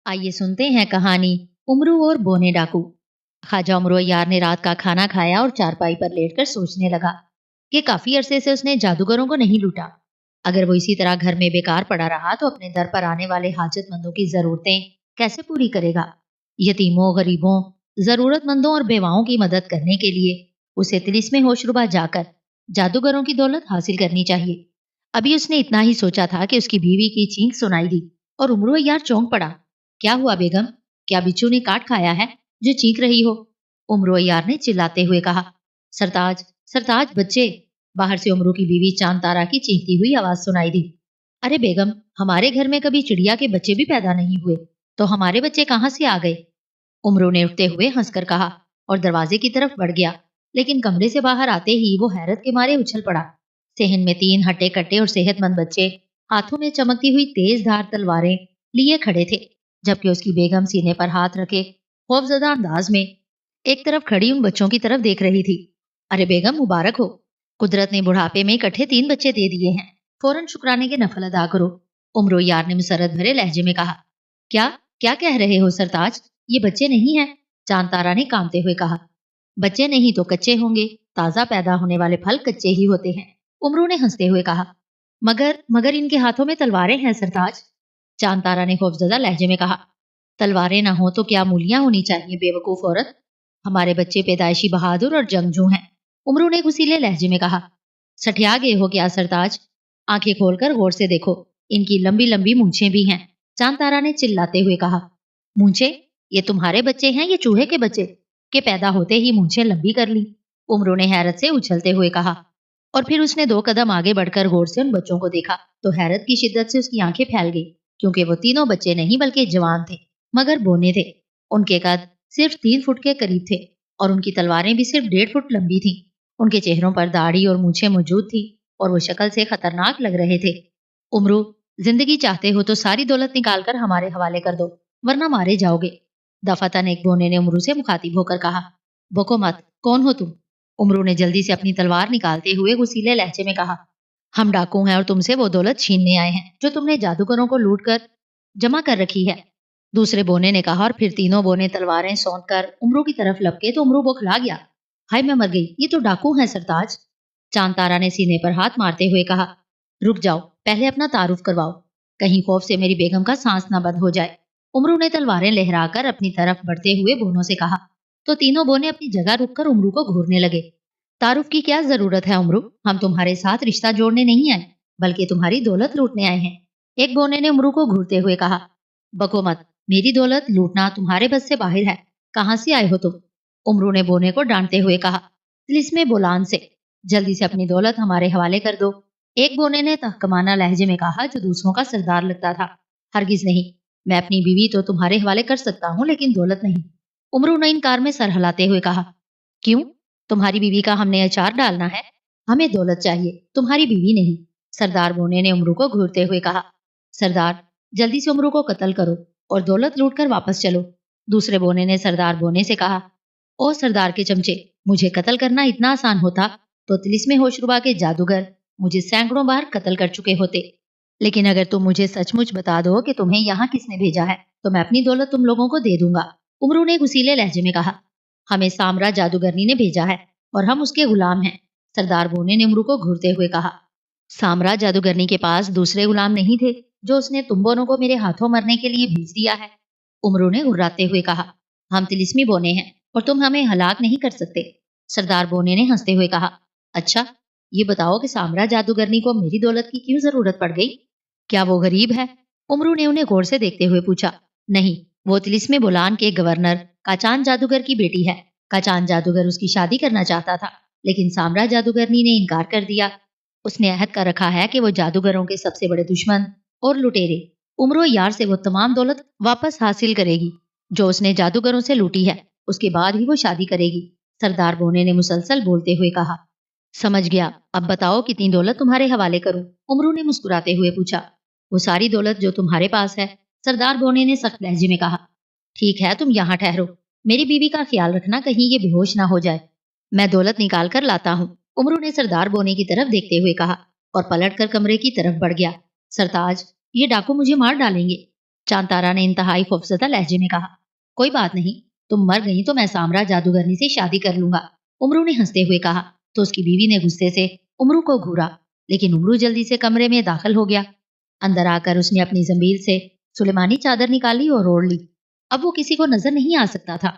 आइए सुनते हैं कहानी उमरू और बोने डाकू। ख्वाजा उमरो यार ने रात का खाना खाया और चारपाई पर लेटकर सोचने लगा कि काफी अरसे से उसने जादूगरों को नहीं लूटा। अगर वो इसी तरह घर में बेकार पड़ा रहा तो अपने दर पर आने वाले हाजतमंदों की जरूरतें कैसे पूरी करेगा। यतीमों, गरीबों, जरूरतमंदों और बेवाओं की मदद करने के लिए उसे तिलिस्मे होशरुबा जाकर जादूगरों की दौलत हासिल करनी चाहिए। अभी उसने इतना ही सोचा था कि उसकी बीवी की चीख सुनाई दी और उमरो यार चौंक पड़ा। क्या हुआ बेगम? क्या बिच्छू ने काट खाया है जो चीख रही हो? उमरो यार ने चिल्लाते हुए कहा। सरताज, सरताज बच्चे! बाहर से उमरू की बीवी चांद तारा की चीखती हुई आवाज सुनाई दी। अरे बेगम, हमारे घर में कभी चिड़िया के बच्चे भी पैदा नहीं हुए, तो हमारे बच्चे कहाँ से आ गए? उमरू ने उठते हुए हंसकर कहा और दरवाजे की तरफ बढ़ गया। लेकिन कमरे से बाहर आते ही वो हैरत के मारे उछल पड़ा। सेहन में तीन हट्टे कट्टे और सेहतमंद बच्चे हाथों में चमकती हुई तेज धार तलवारें लिए खड़े थे, जबकि उसकी बेगम सीने पर हाथ रखे खौफजदा अंदाज में एक तरफ खड़ी उन बच्चों की तरफ देख रही थी। अरे बेगम, मुबारक हो! कुदरत ने बुढ़ापे में इकट्ठे तीन बच्चे दे दिए हैं। फौरन शुक्राने के नफल अदा करो। उमरो यार ने मुसरत भरे लहजे में कहा। क्या क्या कह रहे हो सरताज? ये बच्चे नहीं हैं। चांद तारा ने कांपते हुए कहा। बच्चे नहीं तो कच्चे होंगे। ताजा पैदा होने वाले फल कच्चे ही होते हैं। उमरू ने हंसते हुए कहा। मगर मगर इनके हाथों में तलवारें हैं सरताज। चांद तारा ने खौफजदा लहजे में कहा। तलवारें ना हो तो क्या मूलियां होनी चाहिए बेवकूफ औरत। हमारे बच्चे पैदाइशी बहादुर और जंगजू हैं। उमरू ने घुसीले लहजे में कहा। सठिया गए हो क्या सरताज? आंखें खोलकर गौर से देखो, इनकी लंबी लंबी मूंछें भी हैं। चांद तारा ने चिल्लाते हुए कहा। मूंछें? ये तुम्हारे बच्चे हैं ये चूहे के बच्चे के पैदा होते ही मूंछें लंबी कर ली? उमरू ने हैरत से उछलते हुए कहा। और फिर उसने दो कदम आगे बढ़कर गौर से उन बच्चों को देखा तो हैरत की शिद्दत से उसकी आंखें फैल गई, क्योंकि वो तीनों बच्चे नहीं बल्कि जवान थे, मगर बोने थे। उनके कद सिर्फ 3 फुट के करीब थे और उनकी तलवारें भी सिर्फ 1.5 फुट लंबी थीं। उनके चेहरों पर दाढ़ी और मूछें मौजूद थी और वो शक्ल से खतरनाक लग रहे थे। उमरू, जिंदगी चाहते हो तो सारी दौलत निकाल कर हमारे हवाले कर दो, वरना मारे जाओगे। दफातन एक बोने ने उमरू से मुखातिब होकर कहा। बको मत, कौन हो तुम? उमरू ने जल्दी से अपनी तलवार निकालते हुए गुस्सीले लहजे में कहा। हम डाकू हैं और तुमसे वो दौलत छीनने आए हैं जो तुमने जादूगरों को लूट कर जमा कर रखी है। दूसरे बोने ने कहा और फिर तीनों बोने तलवारें सौंध कर उमरू की तरफ लपके तो उमरू बौखला गया। हाय मैं मर गई, ये तो डाकू हैं सरताज। चांद तारा ने सीने पर हाथ मारते हुए कहा। रुक जाओ, पहले अपना तारुफ करवाओ, कहीं खौफ से मेरी बेगम का सांस न बंद हो जाए। उमरू ने तलवारें लहराकर अपनी तरफ बढ़ते हुए बोनों से कहा। तो तीनों बोने अपनी जगह रुककर उमरू को घूरने लगे। तारुफ की क्या जरूरत है उमरू, हम तुम्हारे साथ रिश्ता जोड़ने नहीं आए, बल्कि तुम्हारी दौलत लूटने आए हैं। एक बोने ने उमरू को घूरते हुए कहा। बको मत, मेरी दौलत लूटना तुम्हारे बस से बाहर है। कहाँ से आए हो तुम? उमरू ने बोने को डांटते हुए कहा। तिलिस्मे बोलान से। जल्दी से अपनी दौलत हमारे हवाले कर दो। एक बोने ने तहकमाना लहजे में कहा जो दूसरों का सरदार लगता था। हरगिज नहीं, मैं अपनी बीवी तो तुम्हारे हवाले कर सकता हूँ लेकिन दौलत नहीं। उमरू ने इनकार में सर हिलाते हुए कहा। क्यों? तुम्हारी बीवी का हमने अचार डालना है? हमें दौलत चाहिए, तुम्हारी बीवी नहीं। सरदार बोने ने उमरू को घूरते हुए कहा। सरदार, जल्दी से उमरू को कत्ल करो और दौलत लूट कर वापस चलो। दूसरे बोने ने सरदार बोने से कहा। ओ सरदार के चमचे, मुझे कत्ल करना इतना आसान होता तो तिलिस्मे होशरुबा के जादूगर मुझे सैकड़ों बार कत्ल कर चुके होते। लेकिन अगर तुम मुझे सचमुच बता दो कि तुम्हें यहाँ किसने भेजा है तो मैं अपनी दौलत तुम लोगों को दे दूंगा। उमरू ने गुसीले लहजे में कहा। हमें सामरा जादूगरनी ने भेजा है और हम उसके गुलाम हैं। सरदार बोने ने उमरू को घूरते हुए कहा। सामरा जादूगरनी के पास दूसरे गुलाम नहीं थे जो उसने तुम दोनों को मेरे हाथों मरने के लिए भेज दिया है। उमरू ने गुर्राते हुए कहा। हम तिलिस्मी बोने हैं और तुम हमें हलाक नहीं कर सकते। सरदार बोने ने हंसते हुए कहा। अच्छा, ये बताओ कि सामरा जादूगरनी को मेरी दौलत की क्यों जरूरत पड़ गई? क्या वो गरीब है? उमरू ने उन्हें गौर से देखते हुए पूछा। नहीं, वो तिलिस्मे बोलान के गवर्नर काचान जादूगर की बेटी है। काचान जादूगर उसकी शादी करना चाहता था, लेकिन सामरा जादूगरनी ने इनकार कर दिया। उसने अहद कर रखा है कि वो जादूगरों के सबसे बड़े दुश्मन और लुटेरे उमरो यार से वो तमाम दौलत वापस हासिल करेगी जो उसने जादूगरों से लूटी है। उसके बाद ही वो शादी करेगी। सरदार बोने ने मुसलसल बोलते हुए कहा। समझ गया, अब बताओ कितनी दौलत तुम्हारे हवाले करूं? उमरू ने मुस्कुराते हुए पूछा। वो सारी दौलत जो तुम्हारे पास है। सरदार बोने ने सख्त लहजे में कहा। ठीक है, तुम यहाँ ठहरो, मेरी बीवी का ख्याल रखना कहीं ये बेहोश ना हो जाए। मैं दौलत निकाल कर लाता हूँ। उमरू ने सरदार बोने की तरफ देखते हुए कहा और पलट कर कमरे की तरफ बढ़ गया। सरताज, ये डाकू मुझे मार डालेंगे। चांद तारा ने इंतहाई खौफजदा लहजे में कहा। कोई बात नहीं, तुम मर गई तो मैं सामरा जादूगरनी से शादी कर लूंगा, उमरू ने हंसते हुए कहा। तो उसकी बीवी ने गुस्से से उमरू को घूरा, लेकिन उमरू जल्दी से कमरे में दाखिल हो गया। अंदर आकर उसने अपनी जंबील से सुलेमानी चादर निकाली और ओढ़ ली। अब वो किसी को नजर नहीं आ सकता था।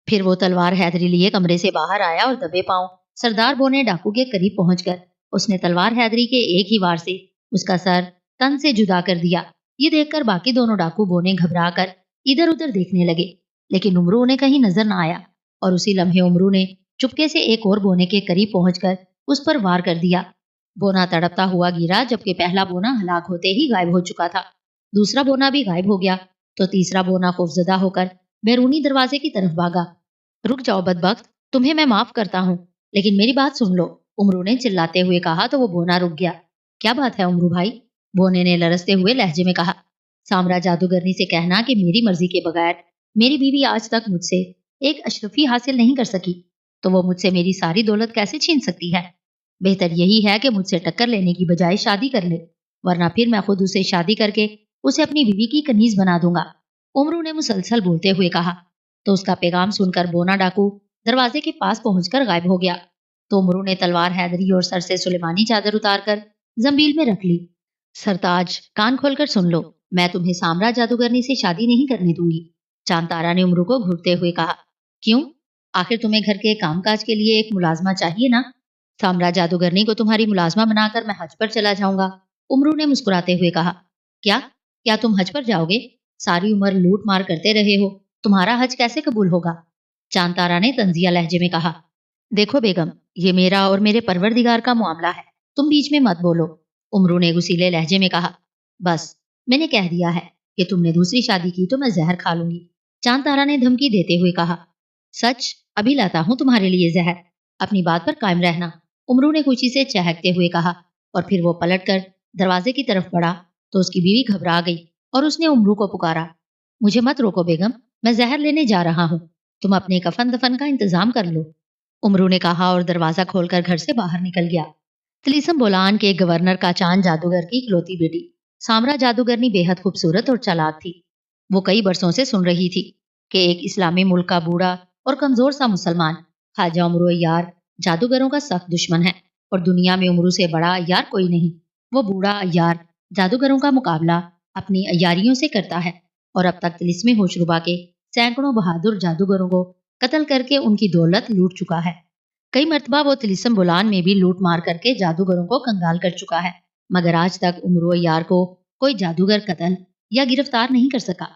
फिर वो तलवार हैदरी लिए कमरे से बाहर आया और दबे पांव सरदार बोने डाकू के करीब पहुंचकर उसने तलवार हैदरी के एक ही वार से उसका सर तन से जुदा कर दिया। ये देखकर बाकी दोनों डाकू बोने घबरा कर इधर उधर देखने लगे, लेकिन उमरू उन्हें कहीं नजर न आया और उसी लम्हे उमरू ने चुपके से एक और बोने के करीब पहुंचकर उस पर वार कर दिया। बोना तड़पता हुआ गिरा, जबकि पहला बोना हलाक होते ही गायब हो चुका था। दूसरा बोना भी गायब हो गया तो तीसरा बोना खौफजदा होकर बैरूनी दरवाजे की तरफ भागा। रुक जाओ बदबख्त, तुम्हें मैं माफ करता हूँ, लेकिन मेरी बात सुन लो, उमरू ने चिल्लाते हुए कहा तो वो बोना रुक गया। क्या बात है उमरू भाई, बोने ने लरसते हुए लहजे में कहा। सामरा जादूगरनी से कहना कि मेरी मर्जी के बगैर मेरी बीवी आज तक मुझसे एक अशरफी हासिल नहीं कर सकी, तो वो मुझसे मेरी सारी दौलत कैसे छीन सकती है। बेहतर यही है कि मुझसे टक्कर लेने की बजाय शादी कर ले, वरना फिर मैं खुद उसे शादी करके उसे अपनी बीवी की कनीज बना दूंगा, उमरू ने मुसलसल बोलते हुए कहा। तो उसका पैगाम सुनकर बोना डाकू दरवाजे के पास पहुंचकर गायब हो गया। तो उमरू ने तलवार हैदरी और सर से सुलेमानी चादर उतारकर जंबील में रख ली। सरताज, कान खोलकर सुन लो, मैं तुम्हें सामरा जादूगरनी से शादी नहीं करने दूंगी, चांद तारा ने उमरू को घूरते हुए कहा। क्यों? आखिर तुम्हें घर के कामकाज के लिए एक मुलाजमा चाहिए ना। सामरा जादूगरनी को तुम्हारी मुलाजमा बनाकर मैं हज पर चला जाऊंगा, उमरू ने मुस्कुराते हुए कहा। क्या क्या तुम हज पर जाओगे? सारी उम्र लूट मार करते रहे हो, तुम्हारा हज कैसे कबूल होगा? चांद तारा ने तंजिया लहजे में कहा। देखो बेगम, ये मेरा और मेरे परवरदिगार का मामला है, तुम बीच में मत बोलो, उमरू ने गुसीले लहजे में कहा। बस, मैंने कह दिया है कि तुमने दूसरी शादी की तो मैं जहर खा लूंगी, चांद तारा ने धमकी देते हुए कहा। सच, अभी लाता हूं तुम्हारे लिए जहर, अपनी बात पर कायम रहना, उमरू ने खुशी से चहकते हुए कहा। और फिर वो पलटकर दरवाजे की तरफ बढ़ा तो उसकी बीवी घबरा गई और उसने उमरू को पुकारा। मुझे मत रोको बेगम, मैं जहर लेने जा रहा हूँ, तुम अपने कफन दफन का इंतजाम कर लो, उमरू ने कहा और दरवाजा खोलकर घर से बाहर निकल गया। तलीसम बोलान के गवर्नर का चांद जादूगर की इकलौती बेटी सामरा जादूगरनी बेहद खूबसूरत और चालाक थी। वो कई बरसों से सुन रही थी कि एक इस्लामी मुल्क का बूढ़ा और कमजोर सा मुसलमान ख्वाजा उमरो यार जादूगरों का सख्त दुश्मन है और दुनिया में उमरू से बड़ा यार कोई नहीं। वो बूढ़ा यार जादूगरों का मुकाबला अपनी अयारियों से करता है और अब तक तिलिस्मी होशरुबा के सैकड़ों बहादुर जादूगरों को कत्ल करके उनकी दौलत लूट चुका है। कई मर्तबा वो तिलिस्म बुलान में भी लूट मार करके जादूगरों को कंगाल कर चुका है, मगर आज तक उमरो यार को कोई जादूगर कत्ल या गिरफ्तार नहीं कर सका।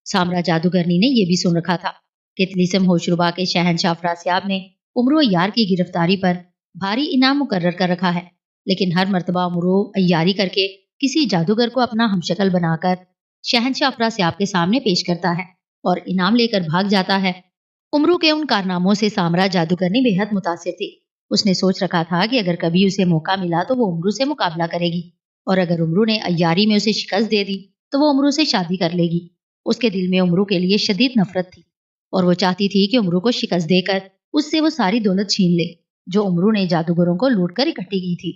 सामरा जादूगरनी ने यह भी सुन रखा था कि तिलिस्म होशरुबा के शहनशाह अफरासियाब ने उमरो यार की गिरफ्तारी पर भारी इनाम मुकर्रर कर रखा है, लेकिन हर मर्तबा उमरो अय्यारी करके किसी जादूगर को अपना हमशक्ल बनाकर शहनशाह अफरासियाब के सामने पेश करता है और इनाम लेकर भाग जाता है। उमरू के उन कारनामों से सामरा जादूगरनी बेहद मुतासिर थी। उसने सोच रखा था कि अगर कभी उसे मौका मिला तो वो उमरू से मुकाबला करेगी, और अगर उमरू ने अय्यारी में उसे शिकस्त दे दी तो वो उमरू से शादी कर लेगी। उसके दिल में उमरू के लिए शदीद नफरत थी और वो चाहती थी कि उमरू को शिकस्त देकर उससे वो सारी दौलत छीन ले जो उमरू ने जादूगरों को लूट कर इकट्ठी की थी।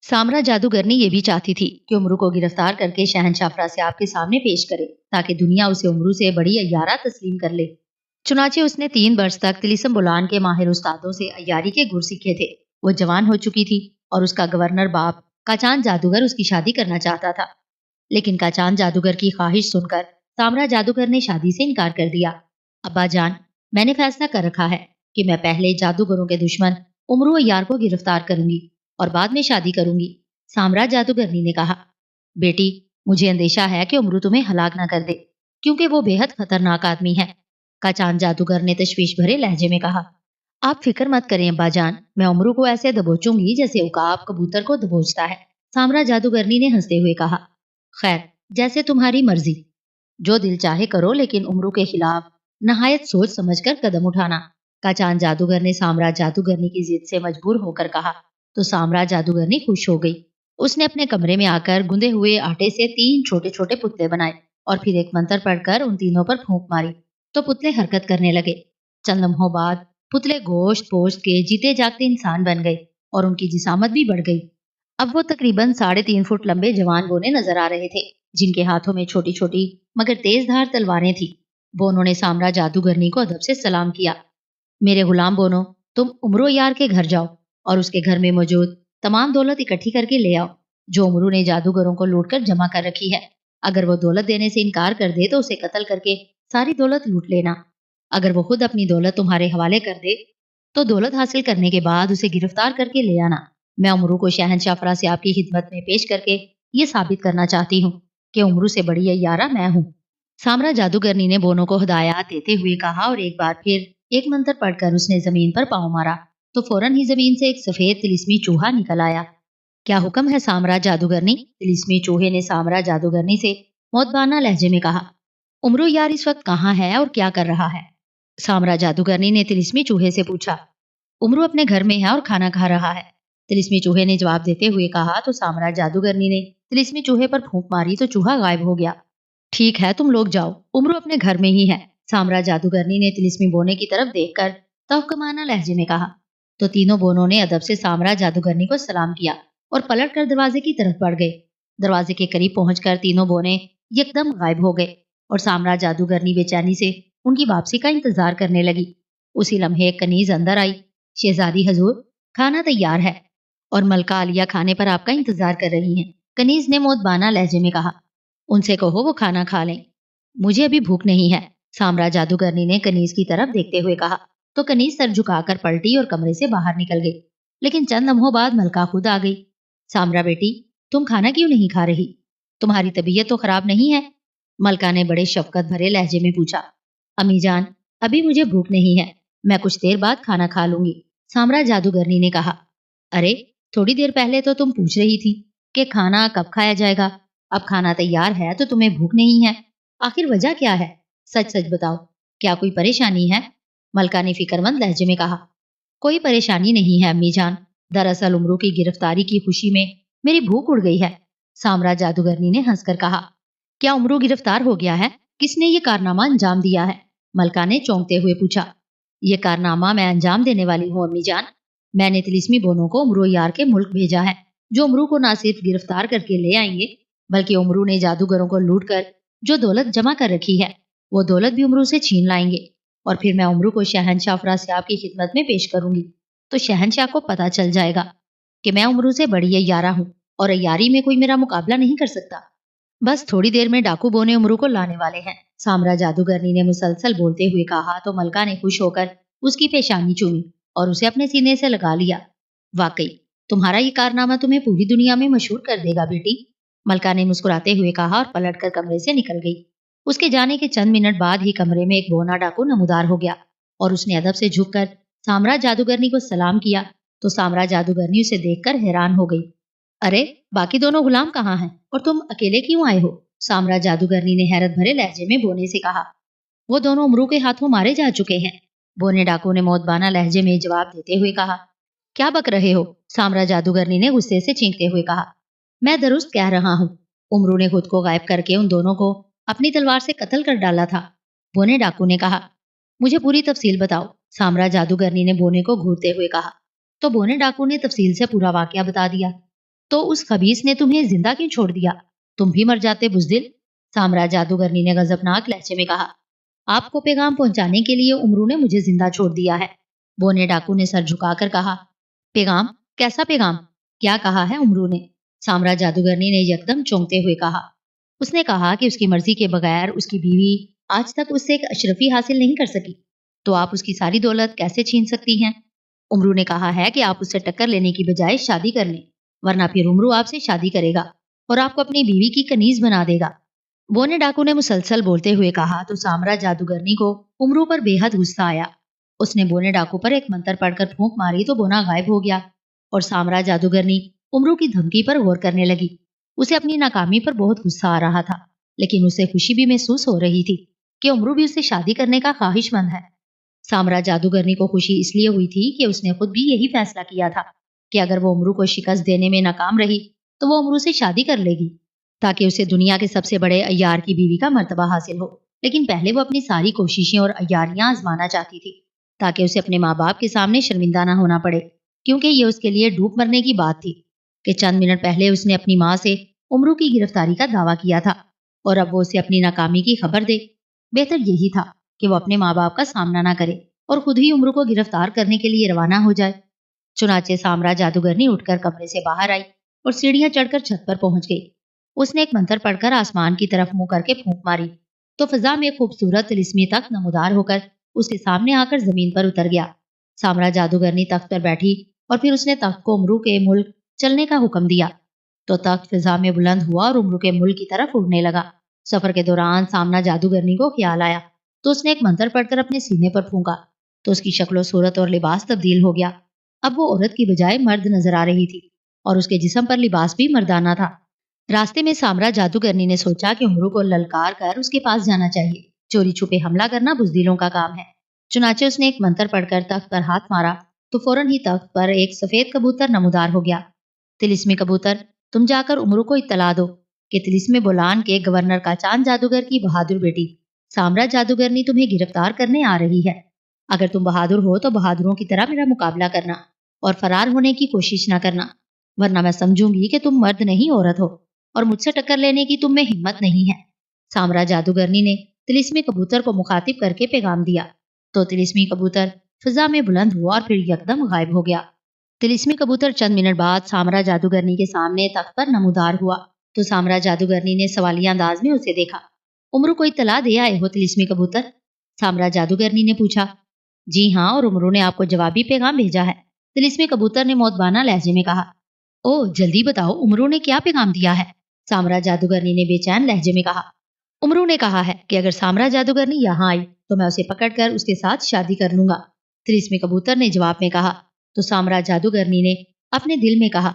सामरा जादूगरनी ये भी चाहती थी कि उमरू को गिरफ्तार करके शहनशाह अफरासियाब के सामने पेश करे ताकि दुनिया उसे उमरू से बड़ी अय्यारा तस्लीम कर ले। चुनाचे उसने 3 वर्ष तक तिलिस्म बुलान के माहिर उस्तादों से अय्यारी के गुर सीखे थे। वो जवान हो चुकी थी और उसका गवर्नर बाप काचान जादूगर उसकी शादी करना चाहता था, लेकिन काचान जादूगर की ख्वाहिश सुनकर सामरा जादूगर ने शादी से इनकार कर दिया। अब्बा जान, मैंने फैसला कर रखा है कि मैं पहले जादूगरों के दुश्मन उमरू यार को गिरफ्तार करूंगी और बाद में शादी करूंगी, सामरा जादूगरनी ने कहा। बेटी, मुझे अंदेशा है कि उमरू तुम्हें हलाक न कर दे, क्योंकि वो बेहद खतरनाक आदमी है, काचान जादूगर ने तशवीश भरे लहजे में कहा। आप फिक्र मत करें अब्बा जान, मैं उमरू को ऐसे दबोचूंगी जैसे उकाब कबूतर को दबोचता है, सामरा जादूगरनी ने हंसते हुए कहा। खैर, जैसे तुम्हारी मर्जी, जो दिल चाहे करो, लेकिन उमरू के खिलाफ नहायत सोच समझकर कदम उठाना, काचान जादूगर ने सामरा जादूगरनी की जिद से मजबूर होकर कहा। तो सामरा जादूगरनी खुश हो गई। उसने अपने कमरे में आकर गुंदे हुए आटे से 3 छोटे छोटे पुतले बनाए और फिर एक मंत्र पढ़कर उन तीनों पर फूंक मारी तो पुतले हरकत करने लगे। चंद लम्हों बाद पुतले गोश्त पोश्त के जीते जागते इंसान बन गए और उनकी जिसामत भी बढ़ गई। अब वो तकरीबन 3.5 फुट लंबे जवान बोने नजर आ रहे थे, जिनके हाथों में छोटी छोटी मगर तेज धार तलवारें थी। बोनो ने सामरा जादूगरनी को अदब से सलाम किया। मेरे गुलाम बोनो, तुम उमरो यार के घर जाओ और उसके घर में मौजूद तमाम दौलत इकट्ठी करके ले आओ जो उमरू ने जादूगरों को लूट कर जमा कर रखी है। अगर वो दौलत देने से इनकार कर दे तो उसे कत्ल करके सारी दौलत लूट लेना। अगर वो खुद अपनी दौलत तुम्हारे हवाले कर दे तो दौलत हासिल करने के बाद उसे गिरफ्तार करके ले आना। मैं उमरू को शहनशाह फरासियाब की खिदमत में पेश करके ये साबित करना चाहती हूँ कि उमरू से बड़ी अय्यारा मैं हूँ। सामरा जादूगरनी ने बोनो को हिदायत देते हुए कहा और एक बार फिर एक मंत्र पढ़कर उसने जमीन पर पांव मारा तो फौरन ही जमीन से एक सफेद तिलिस्मी चूहा निकल आया। क्या हुक्म है सामरा जादूगरनी? तिलिस्मी चूहे ने सामरा जादूगरनी से मौतबाना लहजे में कहा। उमरू यार इस वक्त कहाँ है और क्या कर रहा है? सामरा जादूगरनी ने तिलिस्मी चूहे से पूछा। उमरू अपने घर में है और खाना खा रहा है, तिलिस्मी चूहे ने जवाब देते हुए कहा। तो सामरा जादूगरनी ने तिलिस्मी चूहे पर फूंक मारी तो चूहा गायब हो गया। ठीक है, तुम लोग जाओ, उमरू अपने घर में ही है, सामरा जादूगरनी ने तिलिस्मी बोने की तरफ देखकर तहकमाना लहजे में कहा। तो तीनों बोनों ने अदब से सामरा जादूगरनी को सलाम किया और पलटकर दरवाजे की तरफ बढ़ गए। दरवाजे के करीब पहुंचकर तीनों बोने यकदम गायब हो गए और सामरा जादूगरनी बेचैनी से उनकी वापसी का इंतजार करने लगी। उसी लम्हे एक कनीज अंदर आई। शहजादी हजूर, खाना तैयार है और मलका आलिया खाने पर आपका इंतजार कर रही हैं, कनीज ने मोतबाना लहजे में कहा। उनसे कहो वो खाना खा लें, मुझे अभी भूख नहीं है, सामरा जादूगरनी ने कनीज की तरफ देखते हुए कहा। तो कनीज सर झुकाकर पलटी और कमरे से बाहर निकल गई। लेकिन चंद लम्हों बाद मलका खुद आ गई। सामरा बेटी, तुम खाना क्यों नहीं खा रही? तुम्हारी तबीयत तो खराब नहीं है? मलका ने बड़े शफकत भरे लहजे में पूछा। अम्मी जान, अभी मुझे भूख नहीं है, मैं कुछ देर बाद खाना खा लूंगी, सामरा जादूगरनी ने कहा। अरे, थोड़ी देर पहले तो तुम पूछ रही थी कि खाना कब खाया जाएगा, अब खाना तैयार है तो तुम्हें भूख नहीं है, आखिर वजह क्या है? सच सच बताओ, क्या कोई परेशानी है? मलका ने फिक्रमंद लहजे में कहा। कोई परेशानी नहीं है अम्मी जान, दरअसल उमरू की गिरफ्तारी की खुशी में मेरी भूख उड़ गई है, सामरा जादूगरनी ने हंसकर कहा। क्या उमरू गिरफ्तार हो गया है? किसने ये कारनामा अंजाम दिया है? मलका ने चौंकते हुए पूछा। ये कारनामा मैं अंजाम देने वाली हूँ अम्मी जान। मैंने तिलिस्मी बोनों को उमरू यार के मुल्क भेजा है, जो उमरू को न सिर्फ गिरफ्तार करके ले आएंगे बल्कि उमरू ने जादूगरों को लूट कर जो दौलत जमा कर रखी है वो दौलत भी उमरू से छीन लाएंगे और फिर मैं उमरू को शहनशाह फरासियाब की खिदमत में पेश करूंगी। तो शहनशाह को पता चल जाएगा कि मैं उमरू से बड़ी अय्यारा हूँ और अय्यारी में कोई मेरा मुकाबला नहीं कर सकता। बस थोड़ी देर में डाकू बोने उमरू को लाने वाले हैं, सामरा जादूगरनी ने मुसलसल बोलते हुए कहा। तो मलका ने खुश होकर उसकी पेशानी चूमी और उसे अपने सीने से लगा लिया। वाकई तुम्हारा ये कारनामा तुम्हें पूरी दुनिया में मशहूर कर देगा बेटी, मलका ने मुस्कुराते हुए कहा और पलटकर कमरे से निकल गई। उसके जाने के चंद मिनट बाद ही कमरे में एक बोना डाकू नमूदार हो गया और उसने अदब से झुककर सामरा जादूगरनी को सलाम किया। तो सामरा जादूगरनी उसे देखकर हैरान हो गई। अरे, बाकी दोनों गुलाम कहाँ हैं और तुम अकेले क्यों आए हो? सामरा जादूगरनी ने हैरत भरे लहजे में बोने से कहा। वो दोनों उमरू के हाथों मारे जा चुके हैं, बोने डाकू ने मौतबाना लहजे में जवाब देते हुए कहा। क्या बक रहे हो? सामरा जादूगरनी ने गुस्से से चीखते हुए कहा। मैं दुरुस्त कह रहा हूँ, उमरू ने खुद को गायब करके उन दोनों को अपनी तलवार से कत्ल कर डाला था, बोने डाकू ने कहा। मुझे पूरी तफसील बताओ, सामरा जादूगरनी ने बोने को घूरते हुए कहा। तो बोने डाकू ने तफसील से पूरा वाकया बता दिया। तो उस खबीस ने तुम्हें जिंदा क्यों छोड़ दिया? तुम भी मर जाते बुज़दिल, सामरा जादूगरनी ने गजबनाक लहजे में कहा। आपको पैगाम पहुंचाने के लिए उमरू ने मुझे जिंदा छोड़ दिया है, बोने डाकू ने सर झुकाकर कहा। पैगाम? कैसा पैगाम? क्या कहा है उमरू ने? सामरा जादूगरनी ने यकदम चौंकते हुए कहा। उसने कहा कि उसकी मर्जी के बगैर उसकी बीवी आज तक उससे एक अशरफी हासिल नहीं कर सकी, तो आप उसकी सारी दौलत कैसे छीन सकती हैं? उमरू ने कहा है कि आप उससे टक्कर लेने की बजाय शादी कर लें, वरना फिर उमरू आपसे शादी करेगा और आपको अपनी बीवी की कनीज बना देगा, बोने डाकू ने मुसलसल बोलते हुए कहा। तो सामरा जादूगरनी को उमरू पर बेहद गुस्सा आया। उसने बोने डाकू पर एक मंत्र पढ़कर फूंक मारी तो बोना गायब हो गया और सामरा जादूगरनी उमरू की धमकी पर गौर करने लगी। उसे अपनी नाकामी पर बहुत गुस्सा आ रहा था, लेकिन उसे खुशी भी महसूस हो रही थी कि उमरू भी उससे शादी करने का ख्वाहिशमंद है। सामरा जादूगरनी को खुशी इसलिए हुई थी कि उसने खुद भी यही फैसला किया था कि अगर वो उमरू को शिकस्त देने में नाकाम रही तो वो उमरू से शादी कर लेगी, ताकि उसे दुनिया के सबसे बड़े अय्यार की बीवी का मर्तबा हासिल हो। लेकिन पहले वो अपनी सारी कोशिशें और अय्यारियां आजमाना चाहती थी, ताकि उसे अपने माँ बाप के सामने शर्मिंदा ना होना पड़े, क्योंकि ये उसके लिए डूब मरने की बात थी कि चंद मिनट पहले उसने अपनी माँ से उमरू की गिरफ्तारी का दावा किया था। और अब वो उसे अपनी नाकामी की खबर दे। बेहतर यही था कि वो अपने माँ बाप का सामना ना करे और खुद ही उम्र को गिरफ्तार करने के लिए रवाना हो जाए। चुनाचे सामरा जादूगरनी उठकर कमरे से बाहर आई और सीढ़ियां चढ़कर छत पर पहुंच गई। उसने एक मंत्र पढ़कर आसमान की तरफ मुंह करके फूंक मारी तो फिजा में खूबसूरत तिलिस्मी तख्त नमूदार होकर उसके सामने आकर जमीन पर उतर गया। सामरा जादूगरनी तख्त पर बैठी और फिर उसने तख्त को उमरू के मुल्क चलने का हुक्म दिया तो तख्त फिजा में बुलंद हुआ और उमरू के मुल्क की तरफ उड़ने लगा। सफर के दौरान सामना जादूगरनी को ख्याल आया तो उसने एक मंत्र पढ़कर अपने सीने पर फूंका तो उसकी शक्लो सूरत और लिबास तब्दील हो गया। अब वो औरत की बजाय मर्द नजर आ रही थी और उसके जिस्म पर लिबास भी मर्दाना था। रास्ते में सामरा जादूगरनी ने सोचा कि उमरू को ललकार कर उसके पास जाना चाहिए। चोरी छुपे हमला करना बुजदिलों का काम है। चुनाचे उसने एक मंत्र पढ़कर तख्त पर हाथ मारा तो फौरन ही तख्त पर एक सफेद कबूतर नमूदार हो गया। तिलिस्मी कबूतर, तुम जाकर उमरू को इत्तला दो कि तिलिस्मी बोलान के गवर्नर का चांद जादूगर की बहादुर बेटी सामरा जादूगरनी तुम्हें गिरफ्तार करने आ रही है। अगर तुम बहादुर हो तो बहादुरों की तरह मेरा मुकाबला करना और फरार होने की कोशिश ना करना, वरना मैं समझूंगी कि तुम मर्द नहीं औरत हो और मुझसे टक्कर लेने की तुम में हिम्मत नहीं है। सामरा जादूगरनी ने तिलिस्मी कबूतर को मुखातिब करके पैगाम दिया तो तिलिस्मी कबूतर फिजा में बुलंद हुआ और फिर यकदम गायब हो गया। तिलिस्मी कबूतर चंद मिनट बाद सामरा जादूगरनी के सामने तख्त पर नमूदार हुआ तो सामरा जादूगरनी ने सवालिया अंदाज में उसे देखा। उमरू को इत्तला दे आए हो तिलिस्मी कबूतर? सामरा जादूगरनी ने पूछा। जी हाँ, और उमरू ने आपको जवाबी पैगाम भेजा है, तिलिस्मी कबूतर ने मौतबाना लहजे में कहा। ओ जल्दी बताओ, उमरू ने क्या पैगाम दिया है? सामरा जादूगरनी ने बेचैन लहजे में कहा। उमरू ने कहा है कि अगर सामरा जादूगरनी यहाँ आई तो मैं उसे पकड़कर उसके साथ शादी कर लूंगा, तिलिस्मी कबूतर ने जवाब में कहा। तो सामरा जादूगरनी ने अपने दिल में कहा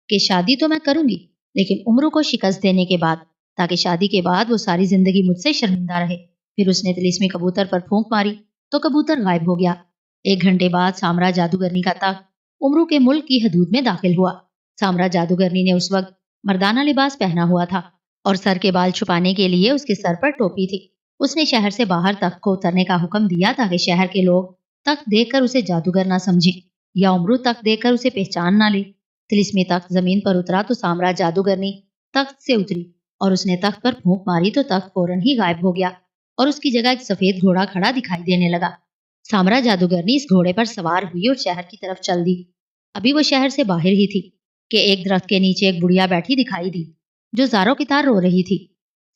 कि शादी तो मैं करूंगी, लेकिन उमरू को शिकस्त देने के बाद, ताकि शादी के बाद वो सारी जिंदगी मुझसे शर्मिंदा रहे। फिर उसने तिलिस्मी कबूतर पर फूंक मारी तो कबूतर गायब हो गया। 1 घंटे बाद सामरा जादूगरनी का तख्त उमरू के मुल्क की हदूद में दाखिल हुआ। सामरा जादूगरनी ने उस वक्त मर्दाना लिबास पहना हुआ था और सर के बाल छुपाने के लिए उसके सर पर टोपी थी। उसने शहर से बाहर तख्त को उतरने का हुक्म दिया ताकि शहर के लोग तख्त देखकर उसे जादूगर ना समझे या उमरू तख्त देखकर उसे पहचान ना ले। तिलिस्मी तख्त जमीन पर उतरा तो सामरा जादूगरनी तख्त से उतरी और उसने तख्त पर फूंक मारी तो तख्त फौरन ही गायब हो गया और उसकी जगह एक सफेद घोड़ा खड़ा दिखाई देने लगा। सामरा जादूगरनी इस घोड़े पर सवार हुई और शहर की तरफ चल दी। अभी वो शहर से बाहर ही थी कि एक दरख्त के नीचे एक बुढ़िया बैठी दिखाई दी जो जारों की तार रो रही थी।